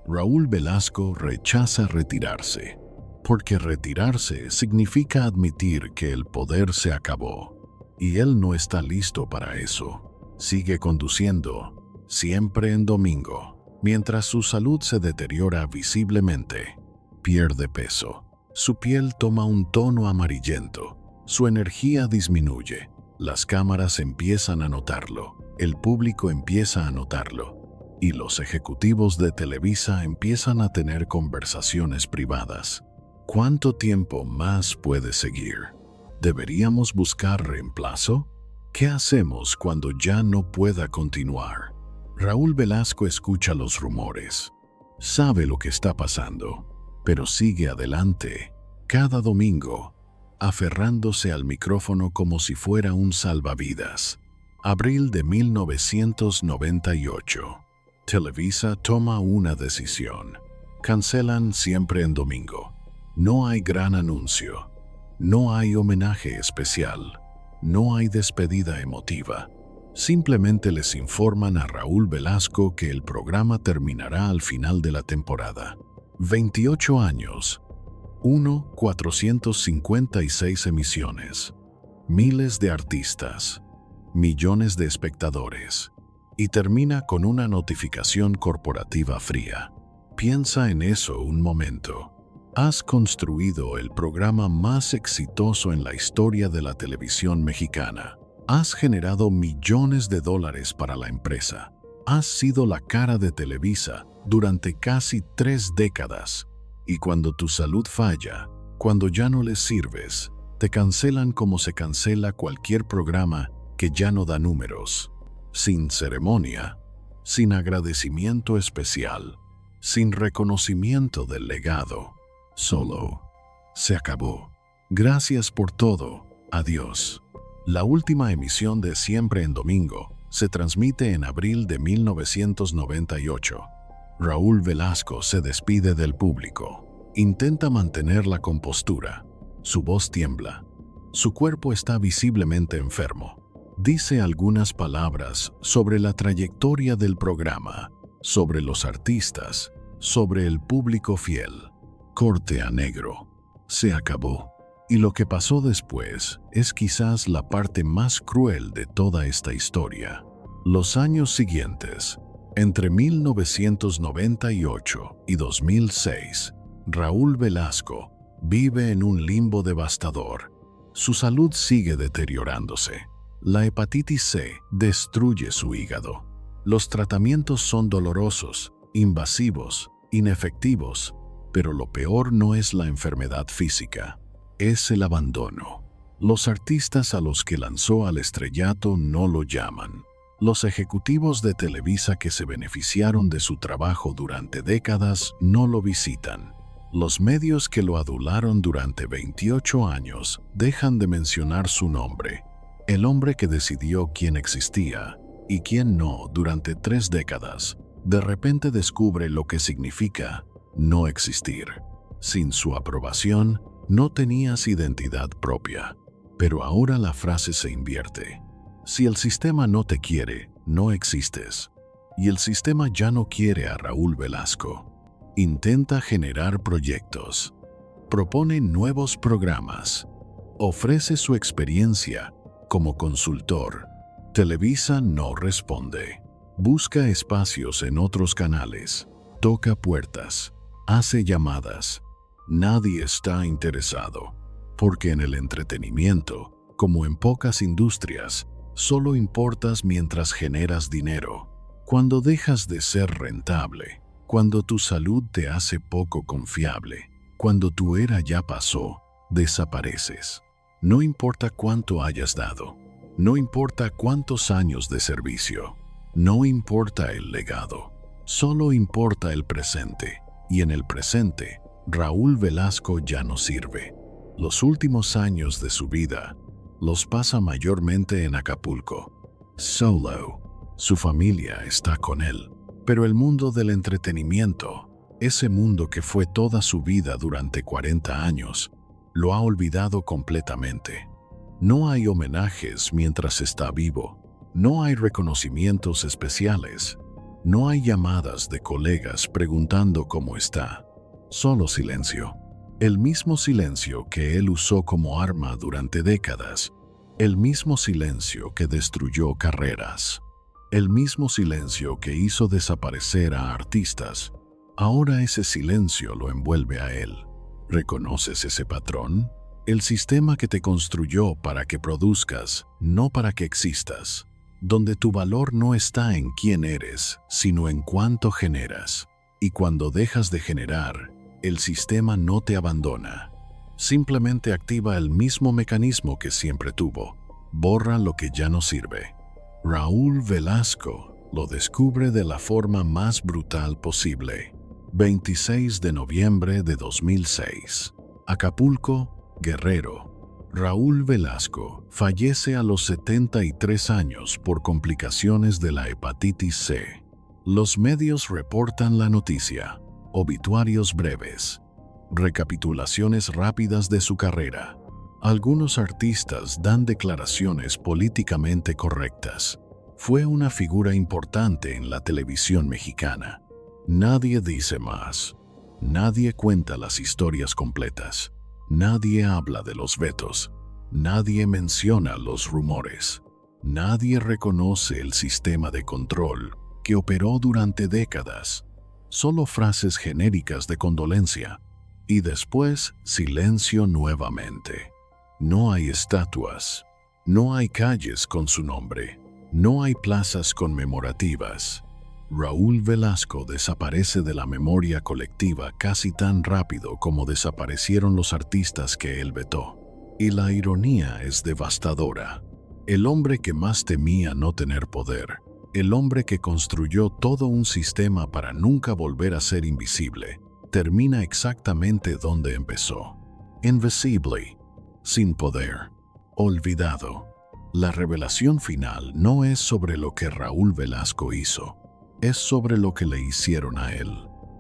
Raúl Velasco rechaza retirarse, porque retirarse significa admitir que el poder se acabó. Y él no está listo para eso. Sigue conduciendo, siempre en domingo, mientras su salud se deteriora visiblemente. Pierde peso. Su piel toma un tono amarillento. Su energía disminuye. Las cámaras empiezan a notarlo. El público empieza a notarlo. Y los ejecutivos de Televisa empiezan a tener conversaciones privadas. ¿Cuánto tiempo más puede seguir? ¿Deberíamos buscar reemplazo? ¿Qué hacemos cuando ya no pueda continuar? Raúl Velasco escucha los rumores. Sabe lo que está pasando, pero sigue adelante, cada domingo, aferrándose al micrófono como si fuera un salvavidas. Abril de 1998. Televisa toma una decisión. Cancelan Siempre en Domingo. No hay gran anuncio. No hay homenaje especial. No hay despedida emotiva. Simplemente les informan a Raúl Velasco que el programa terminará al final de la temporada. 28 años. 456 emisiones. Miles de artistas. Millones de espectadores. Y termina con una notificación corporativa fría. Piensa en eso un momento. Has construido el programa más exitoso en la historia de la televisión mexicana. Has generado millones de dólares para la empresa. Has sido la cara de Televisa durante casi 3 décadas. Y cuando tu salud falla, cuando ya no les sirves, te cancelan como se cancela cualquier programa que ya no da números. Sin ceremonia, sin agradecimiento especial, sin reconocimiento del legado. Solo. Se acabó. Gracias por todo. Adiós. La última emisión de Siempre en Domingo se transmite en abril de 1998. Raúl Velasco se despide del público. Intenta mantener la compostura. Su voz tiembla. Su cuerpo está visiblemente enfermo. Dice algunas palabras sobre la trayectoria del programa, sobre los artistas, sobre el público fiel. Corte a negro. Se acabó. Y lo que pasó después es quizás la parte más cruel de toda esta historia. Los años siguientes, entre 1998 y 2006, Raúl Velasco vive en un limbo devastador. Su salud sigue deteriorándose. La hepatitis C destruye su hígado. Los tratamientos son dolorosos, invasivos, inefectivos, pero lo peor no es la enfermedad física. Es el abandono. Los artistas a los que lanzó al estrellato no lo llaman. Los ejecutivos de Televisa que se beneficiaron de su trabajo durante décadas no lo visitan. Los medios que lo adularon durante 28 años dejan de mencionar su nombre. El hombre que decidió quién existía y quién no durante 3 décadas, de repente descubre lo que significa no existir. Sin su aprobación, no tenías identidad propia, pero ahora la frase se invierte. Si el sistema no te quiere, no existes. Y el sistema ya no quiere a Raúl Velasco. Intenta generar proyectos. Propone nuevos programas. Ofrece su experiencia como consultor. Televisa no responde. Busca espacios en otros canales. Toca puertas. Hace llamadas. Nadie está interesado, porque en el entretenimiento, como en pocas industrias, solo importas mientras generas dinero. Cuando dejas de ser rentable, cuando tu salud te hace poco confiable, cuando tu era ya pasó, desapareces. No importa cuánto hayas dado, no importa cuántos años de servicio, no importa el legado, solo importa el presente, y en el presente, Raúl Velasco ya no sirve. Los últimos años de su vida los pasa mayormente en Acapulco. Solo. Su familia está con él. Pero el mundo del entretenimiento, ese mundo que fue toda su vida durante 40 años, lo ha olvidado completamente. No hay homenajes mientras está vivo. No hay reconocimientos especiales. No hay llamadas de colegas preguntando cómo está. Solo silencio. El mismo silencio que él usó como arma durante décadas. El mismo silencio que destruyó carreras. El mismo silencio que hizo desaparecer a artistas. Ahora ese silencio lo envuelve a él. ¿Reconoces ese patrón? El sistema que te construyó para que produzcas, no para que existas. Donde tu valor no está en quién eres, sino en cuánto generas. Y cuando dejas de generar, el sistema no te abandona. Simplemente activa el mismo mecanismo que siempre tuvo. borra lo que ya no sirve. Raúl Velasco lo descubre de la forma más brutal posible. 26 de noviembre de 2006. Acapulco, Guerrero. Raúl Velasco fallece a los 73 años por complicaciones de la hepatitis C. Los medios reportan la noticia. Obituarios breves. Recapitulaciones rápidas de su carrera. Algunos artistas dan declaraciones políticamente correctas. Fue una figura importante en la televisión mexicana. Nadie dice más. Nadie cuenta las historias completas. Nadie habla de los vetos. Nadie menciona los rumores. Nadie reconoce el sistema de control que operó durante décadas. Solo frases genéricas de condolencia. Y después, silencio nuevamente. No hay estatuas. No hay calles con su nombre. No hay plazas conmemorativas. Raúl Velasco desaparece de la memoria colectiva casi tan rápido como desaparecieron los artistas que él vetó. Y la ironía es devastadora. El hombre que más temía no tener poder, el hombre que construyó todo un sistema para nunca volver a ser invisible, termina exactamente donde empezó. Invisible, sin poder, olvidado. La revelación final no es sobre lo que Raúl Velasco hizo, es sobre lo que le hicieron a él.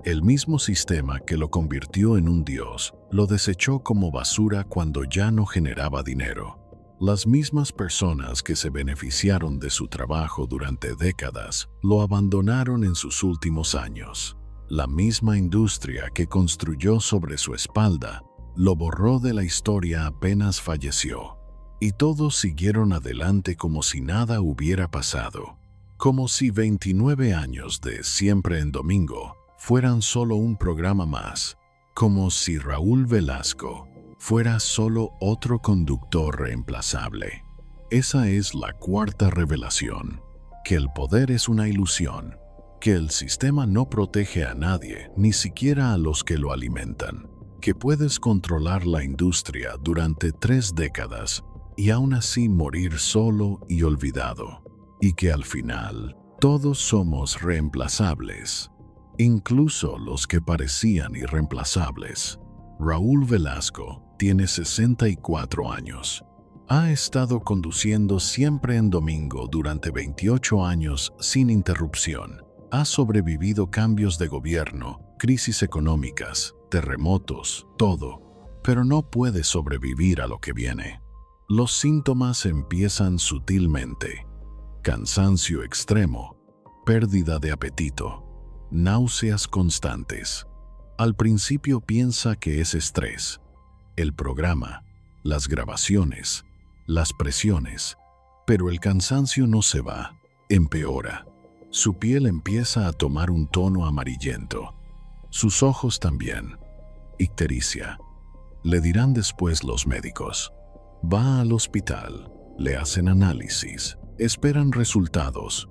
El mismo sistema que lo convirtió en un dios, lo desechó como basura cuando ya no generaba dinero. Las mismas personas que se beneficiaron de su trabajo durante décadas, lo abandonaron en sus últimos años. La misma industria que construyó sobre su espalda, lo borró de la historia apenas falleció. Y todos siguieron adelante como si nada hubiera pasado. Como si 29 años de Siempre en Domingo fueran solo un programa más. Como si Raúl Velasco fuera solo otro conductor reemplazable. Esa es la cuarta revelación. Que el poder es una ilusión. Que el sistema no protege a nadie, ni siquiera a los que lo alimentan. Que puedes controlar la industria durante 3 décadas y aún así morir solo y olvidado. Y que al final, todos somos reemplazables, incluso los que parecían irreemplazables. Raúl Velasco tiene 64 años. Ha estado conduciendo Siempre en Domingo durante 28 años sin interrupción. Ha sobrevivido cambios de gobierno, crisis económicas, terremotos, todo, pero no puede sobrevivir a lo que viene. Los síntomas empiezan sutilmente. Cansancio extremo, pérdida de apetito, náuseas constantes. Al principio piensa que es estrés. El programa, las grabaciones, las presiones, pero el cansancio no se va, empeora. Su piel empieza a tomar un tono amarillento. Sus ojos también. Ictericia. Le dirán después los médicos. Va al hospital, le hacen análisis, esperan resultados.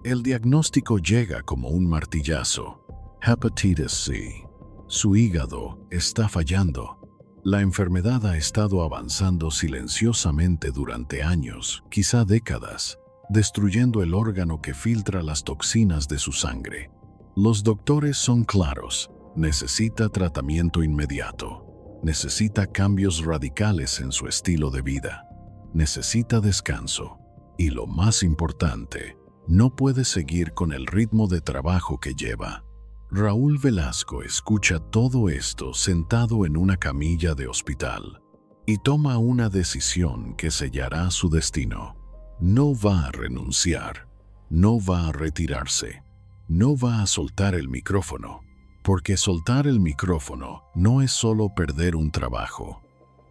El diagnóstico llega como un martillazo. Hepatitis C. Su hígado está fallando. La enfermedad ha estado avanzando silenciosamente durante años, quizá décadas, destruyendo el órgano que filtra las toxinas de su sangre. Los doctores son claros. Necesita tratamiento inmediato. Necesita cambios radicales en su estilo de vida. Necesita descanso. Y lo más importante, no puede seguir con el ritmo de trabajo que lleva. Raúl Velasco escucha todo esto sentado en una camilla de hospital y toma una decisión que sellará su destino. No va a renunciar, no va a retirarse, no va a soltar el micrófono, porque soltar el micrófono no es solo perder un trabajo,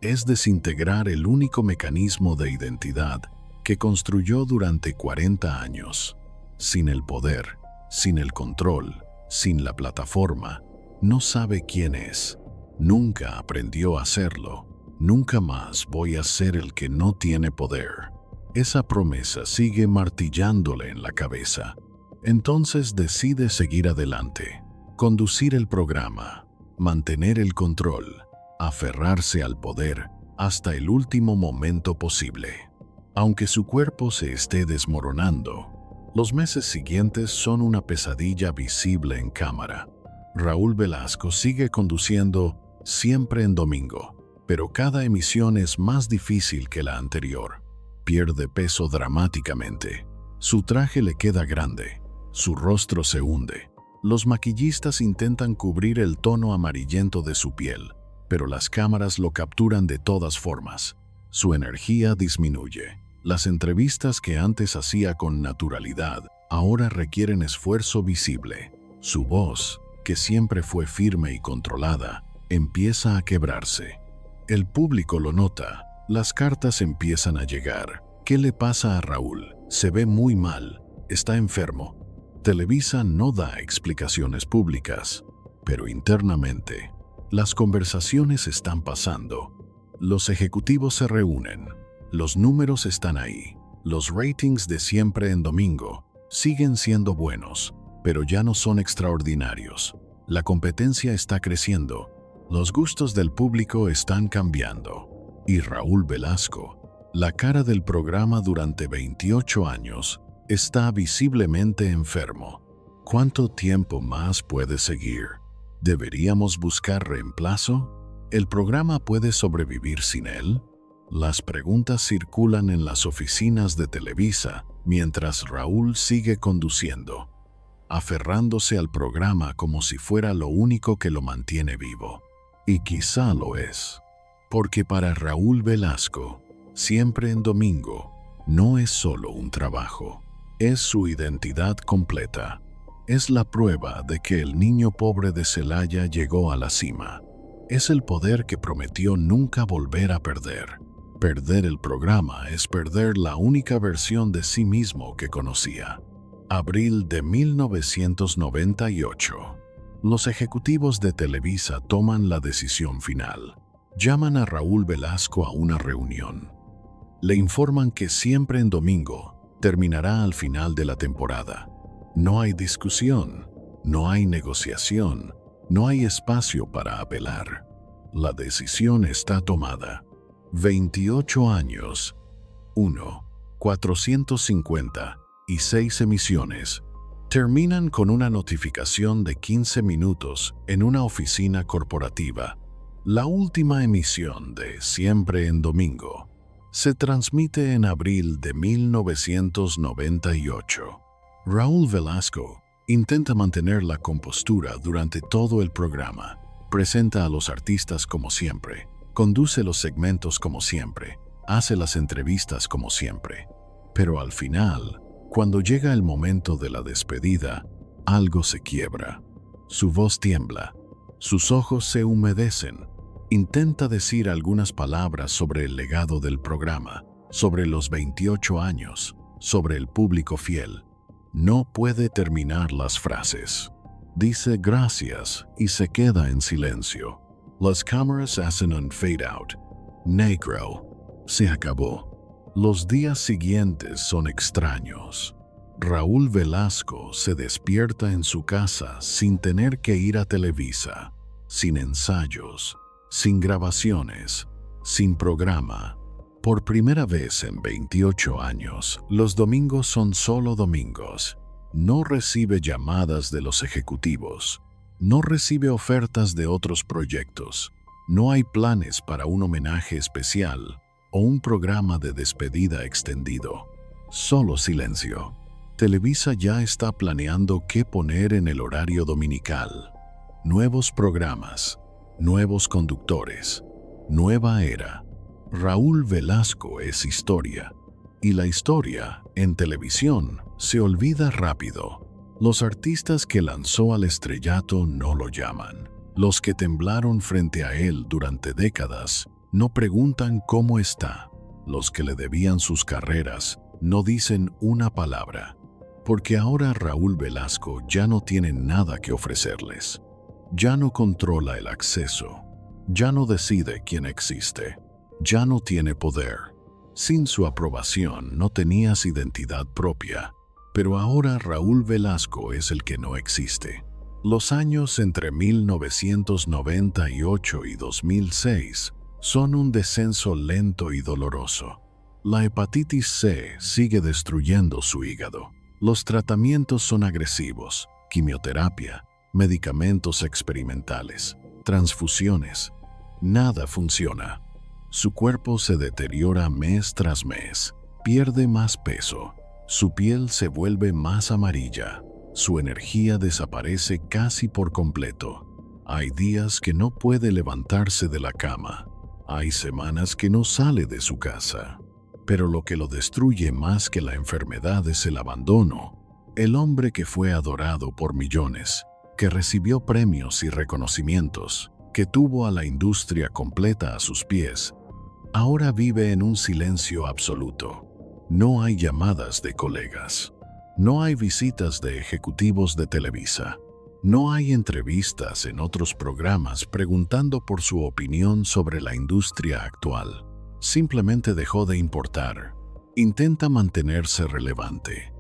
es desintegrar el único mecanismo de identidad que construyó durante 40 años. Sin el poder, sin el control, sin la plataforma, no sabe quién es. Nunca aprendió a hacerlo. Nunca más voy a ser el que no tiene poder. Esa promesa sigue martillándole en la cabeza. Entonces decide seguir adelante, conducir el programa, mantener el control, aferrarse al poder hasta el último momento posible. Aunque su cuerpo se esté desmoronando, los meses siguientes son una pesadilla visible en cámara. Raúl Velasco sigue conduciendo siempre en domingo, pero cada emisión es más difícil que la anterior. Pierde peso dramáticamente. Su traje le queda grande. Su rostro se hunde. Los maquillistas intentan cubrir el tono amarillento de su piel, pero las cámaras lo capturan de todas formas. Su energía disminuye. Las entrevistas que antes hacía con naturalidad ahora requieren esfuerzo visible. Su voz, que siempre fue firme y controlada, empieza a quebrarse. El público lo nota. Las cartas empiezan a llegar. ¿Qué le pasa a Raúl? Se ve muy mal. Está enfermo. Televisa no da explicaciones públicas, pero internamente, las conversaciones están pasando. Los ejecutivos se reúnen. Los números están ahí. Los ratings de Siempre en Domingo siguen siendo buenos, pero ya no son extraordinarios. La competencia está creciendo. Los gustos del público están cambiando. Y Raúl Velasco, la cara del programa durante 28 años, está visiblemente enfermo. ¿Cuánto tiempo más puede seguir? ¿Deberíamos buscar reemplazo? ¿El programa puede sobrevivir sin él? Las preguntas circulan en las oficinas de Televisa mientras Raúl sigue conduciendo, aferrándose al programa como si fuera lo único que lo mantiene vivo. Y quizá lo es, porque para Raúl Velasco, Siempre en Domingo, no es solo un trabajo, es su identidad completa. Es la prueba de que el niño pobre de Celaya llegó a la cima. Es el poder que prometió nunca volver a perder. Perder el programa es perder la única versión de sí mismo que conocía. Abril de 1998. Los ejecutivos de Televisa toman la decisión final. Llaman a Raúl Velasco a una reunión. Le informan que Siempre en Domingo terminará al final de la temporada. No hay discusión, no hay negociación, no hay espacio para apelar. La decisión está tomada. 28 años, 456 emisiones, terminan con una notificación de 15 minutos en una oficina corporativa. La última emisión de Siempre en Domingo se transmite en abril de 1998. Raúl Velasco intenta mantener la compostura durante todo el programa. Presenta a los artistas como siempre, conduce los segmentos como siempre, hace las entrevistas como siempre. Pero al final, cuando llega el momento de la despedida, algo se quiebra. Su voz tiembla, sus ojos se humedecen. Intenta decir algunas palabras sobre el legado del programa, sobre los 28 años, sobre el público fiel. No puede terminar las frases. Dice gracias y se queda en silencio. Las cámaras hacen un fade out. Negro. Se acabó. Los días siguientes son extraños. Raúl Velasco se despierta en su casa sin tener que ir a Televisa, sin ensayos, sin grabaciones, sin programa. Por primera vez en 28 años, los domingos son solo domingos. No recibe llamadas de los ejecutivos. No recibe ofertas de otros proyectos. No hay planes para un homenaje especial o un programa de despedida extendido. Solo silencio. Televisa ya está planeando qué poner en el horario dominical. Nuevos programas, nuevos conductores, nueva era. Raúl Velasco es historia, y la historia, en televisión, se olvida rápido. Los artistas que lanzó al estrellato no lo llaman. Los que temblaron frente a él durante décadas no preguntan cómo está. Los que le debían sus carreras no dicen una palabra, porque ahora Raúl Velasco ya no tiene nada que ofrecerles. Ya no controla el acceso, ya no decide quién existe. Ya no tiene poder. Sin su aprobación no tenías identidad propia, pero ahora Raúl Velasco es el que no existe. Los años entre 1998 y 2006 son un descenso lento y doloroso. La hepatitis C sigue destruyendo su hígado. Los tratamientos son agresivos: quimioterapia, medicamentos experimentales, transfusiones. Nada funciona. Su cuerpo se deteriora mes tras mes, pierde más peso, su piel se vuelve más amarilla, su energía desaparece casi por completo. Hay días que no puede levantarse de la cama, hay semanas que no sale de su casa. Pero lo que lo destruye más que la enfermedad es el abandono. El hombre que fue adorado por millones, que recibió premios y reconocimientos, que tuvo a la industria completa a sus pies, ahora vive en un silencio absoluto. No hay llamadas de colegas. No hay visitas de ejecutivos de Televisa. No hay entrevistas en otros programas preguntando por su opinión sobre la industria actual. Simplemente dejó de importar. Intenta mantenerse relevante.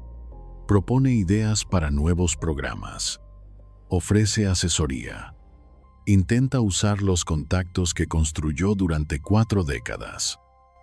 Propone ideas para nuevos programas. Ofrece asesoría. Intenta usar los contactos que construyó durante 4 décadas.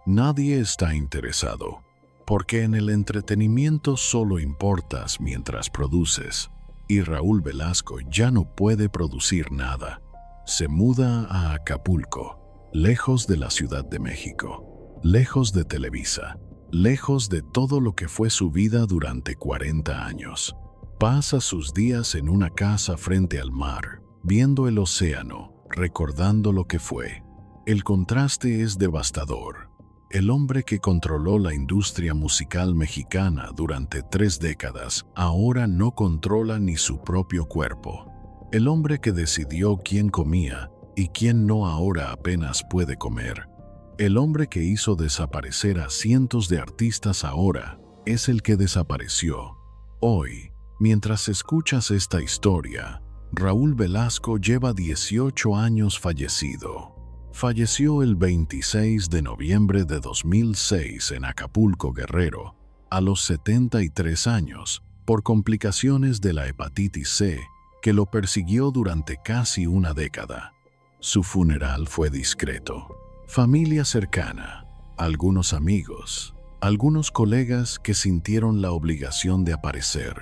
Nadie está interesado, porque en el entretenimiento solo importas mientras produces. Y Raúl Velasco ya no puede producir nada. Se muda a Acapulco, lejos de la Ciudad de México, lejos de Televisa, lejos de todo lo que fue su vida durante 40 años. Pasa sus días en una casa frente al mar, viendo el océano, recordando lo que fue. El contraste es devastador. El hombre que controló la industria musical mexicana durante 3 décadas ahora no controla ni su propio cuerpo. El hombre que decidió quién comía y quién no ahora apenas puede comer. El hombre que hizo desaparecer a cientos de artistas ahora es el que desapareció. Hoy, mientras escuchas esta historia, Raúl Velasco lleva 18 años fallecido. Falleció el 26 de noviembre de 2006 en Acapulco, Guerrero, a los 73 años, por complicaciones de la hepatitis C que lo persiguió durante casi una década. Su funeral fue discreto. Familia cercana, algunos amigos, algunos colegas que sintieron la obligación de aparecer.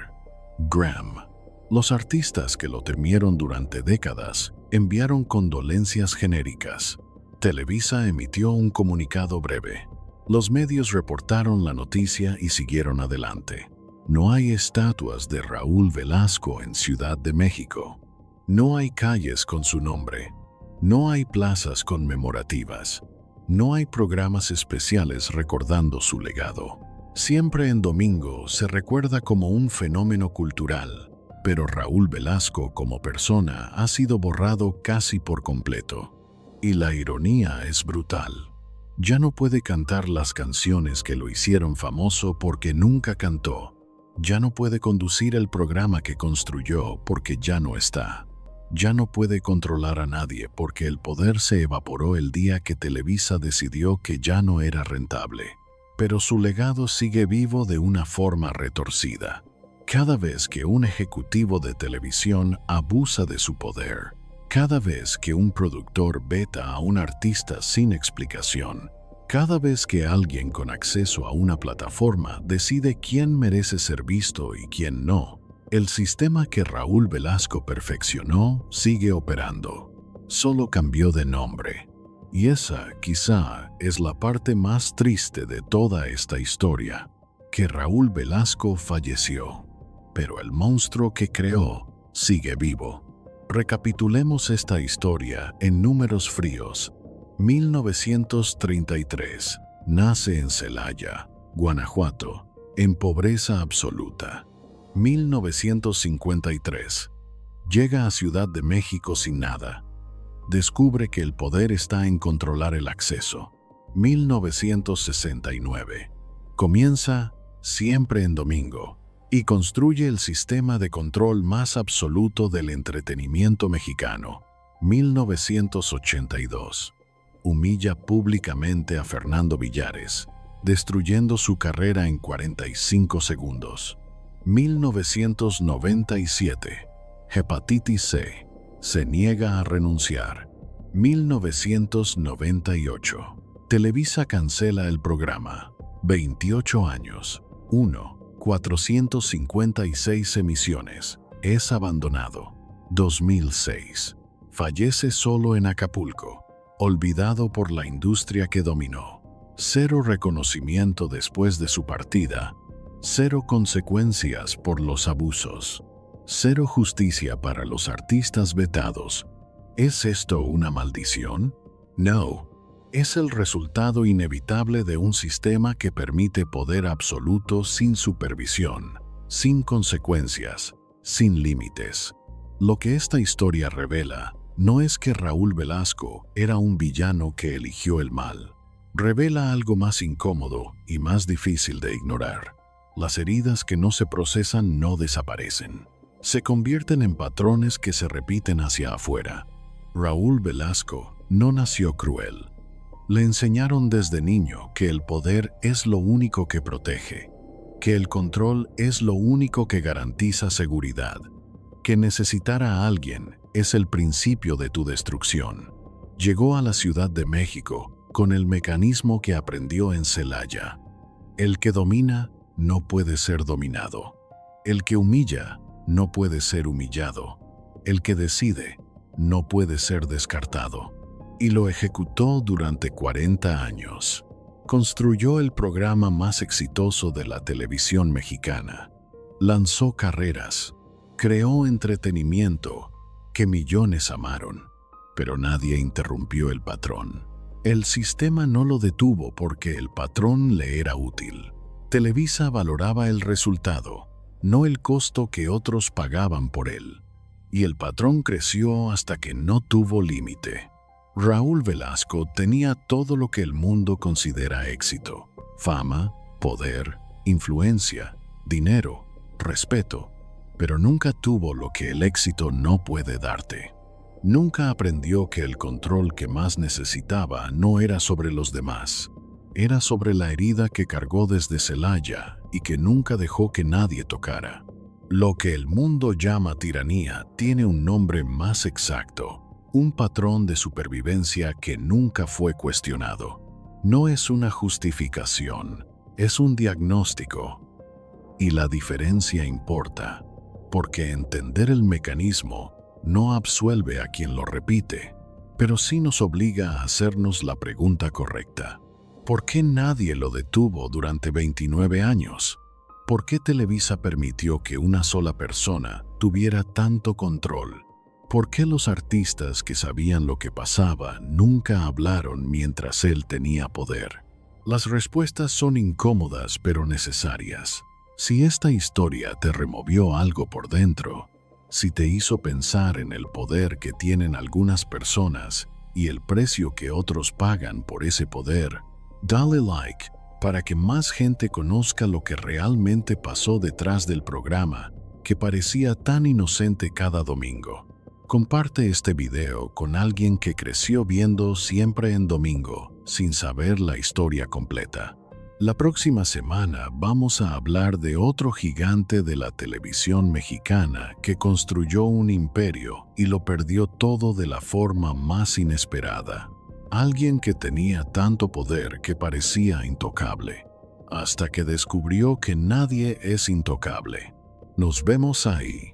Graham. Los artistas que lo temieron durante décadas enviaron condolencias genéricas. Televisa emitió un comunicado breve. Los medios reportaron la noticia y siguieron adelante. No hay estatuas de Raúl Velasco en Ciudad de México. No hay calles con su nombre. No hay plazas conmemorativas. No hay programas especiales recordando su legado. Siempre en domingo se recuerda como un fenómeno cultural, pero Raúl Velasco como persona ha sido borrado casi por completo. Y la ironía es brutal. Ya no puede cantar las canciones que lo hicieron famoso porque nunca cantó. Ya no puede conducir el programa que construyó porque ya no está. Ya no puede controlar a nadie porque el poder se evaporó el día que Televisa decidió que ya no era rentable. Pero su legado sigue vivo de una forma retorcida. Cada vez que un ejecutivo de televisión abusa de su poder, cada vez que un productor veta a un artista sin explicación, cada vez que alguien con acceso a una plataforma decide quién merece ser visto y quién no, el sistema que Raúl Velasco perfeccionó sigue operando. Solo cambió de nombre. Y esa, quizá, es la parte más triste de toda esta historia, que Raúl Velasco falleció. Pero el monstruo que creó sigue vivo. Recapitulemos esta historia en números fríos. 1933. Nace en Celaya, Guanajuato, en pobreza absoluta. 1953. Llega a Ciudad de México sin nada. Descubre que el poder está en controlar el acceso. 1969. Comienza siempre en domingo y construye el sistema de control más absoluto del entretenimiento mexicano. 1982. Humilla públicamente a Fernando Villares, destruyendo su carrera en 45 segundos. 1997. Hepatitis C. Se niega a renunciar. 1998. Televisa cancela el programa. 28 años. 1. 456 emisiones. Es abandonado. 2006. Fallece solo en Acapulco, olvidado por la industria que dominó. Cero reconocimiento después de su partida. Cero consecuencias por los abusos. Cero justicia para los artistas vetados. ¿Es esto una maldición? No. Es el resultado inevitable de un sistema que permite poder absoluto sin supervisión, sin consecuencias, sin límites. Lo que esta historia revela no es que Raúl Velasco era un villano que eligió el mal. Revela algo más incómodo y más difícil de ignorar. Las heridas que no se procesan no desaparecen. Se convierten en patrones que se repiten hacia afuera. Raúl Velasco no nació cruel. Le enseñaron desde niño que el poder es lo único que protege, que el control es lo único que garantiza seguridad, que necesitar a alguien es el principio de tu destrucción. Llegó a la Ciudad de México con el mecanismo que aprendió en Celaya. El que domina no puede ser dominado. El que humilla no puede ser humillado. El que decide no puede ser descartado. Y lo ejecutó durante 40 años. Construyó el programa más exitoso de la televisión mexicana. Lanzó carreras. Creó entretenimiento que millones amaron. Pero nadie interrumpió el patrón. El sistema no lo detuvo porque el patrón le era útil. Televisa valoraba el resultado, no el costo que otros pagaban por él. Y el patrón creció hasta que no tuvo límite. Raúl Velasco tenía todo lo que el mundo considera éxito: fama, poder, influencia, dinero, respeto, pero nunca tuvo lo que el éxito no puede darte. Nunca aprendió que el control que más necesitaba no era sobre los demás, era sobre la herida que cargó desde Celaya y que nunca dejó que nadie tocara. Lo que el mundo llama tiranía tiene un nombre más exacto: un patrón de supervivencia que nunca fue cuestionado. No es una justificación, es un diagnóstico. Y la diferencia importa, porque entender el mecanismo no absuelve a quien lo repite, pero sí nos obliga a hacernos la pregunta correcta. ¿Por qué nadie lo detuvo durante 29 años? ¿Por qué Televisa permitió que una sola persona tuviera tanto control? ¿Por qué los artistas que sabían lo que pasaba nunca hablaron mientras él tenía poder? Las respuestas son incómodas pero necesarias. Si esta historia te removió algo por dentro, si te hizo pensar en el poder que tienen algunas personas y el precio que otros pagan por ese poder, dale like para que más gente conozca lo que realmente pasó detrás del programa que parecía tan inocente cada domingo. Comparte este video con alguien que creció viendo Siempre en Domingo, sin saber la historia completa. La próxima semana vamos a hablar de otro gigante de la televisión mexicana que construyó un imperio y lo perdió todo de la forma más inesperada. Alguien que tenía tanto poder que parecía intocable, hasta que descubrió que nadie es intocable. Nos vemos ahí.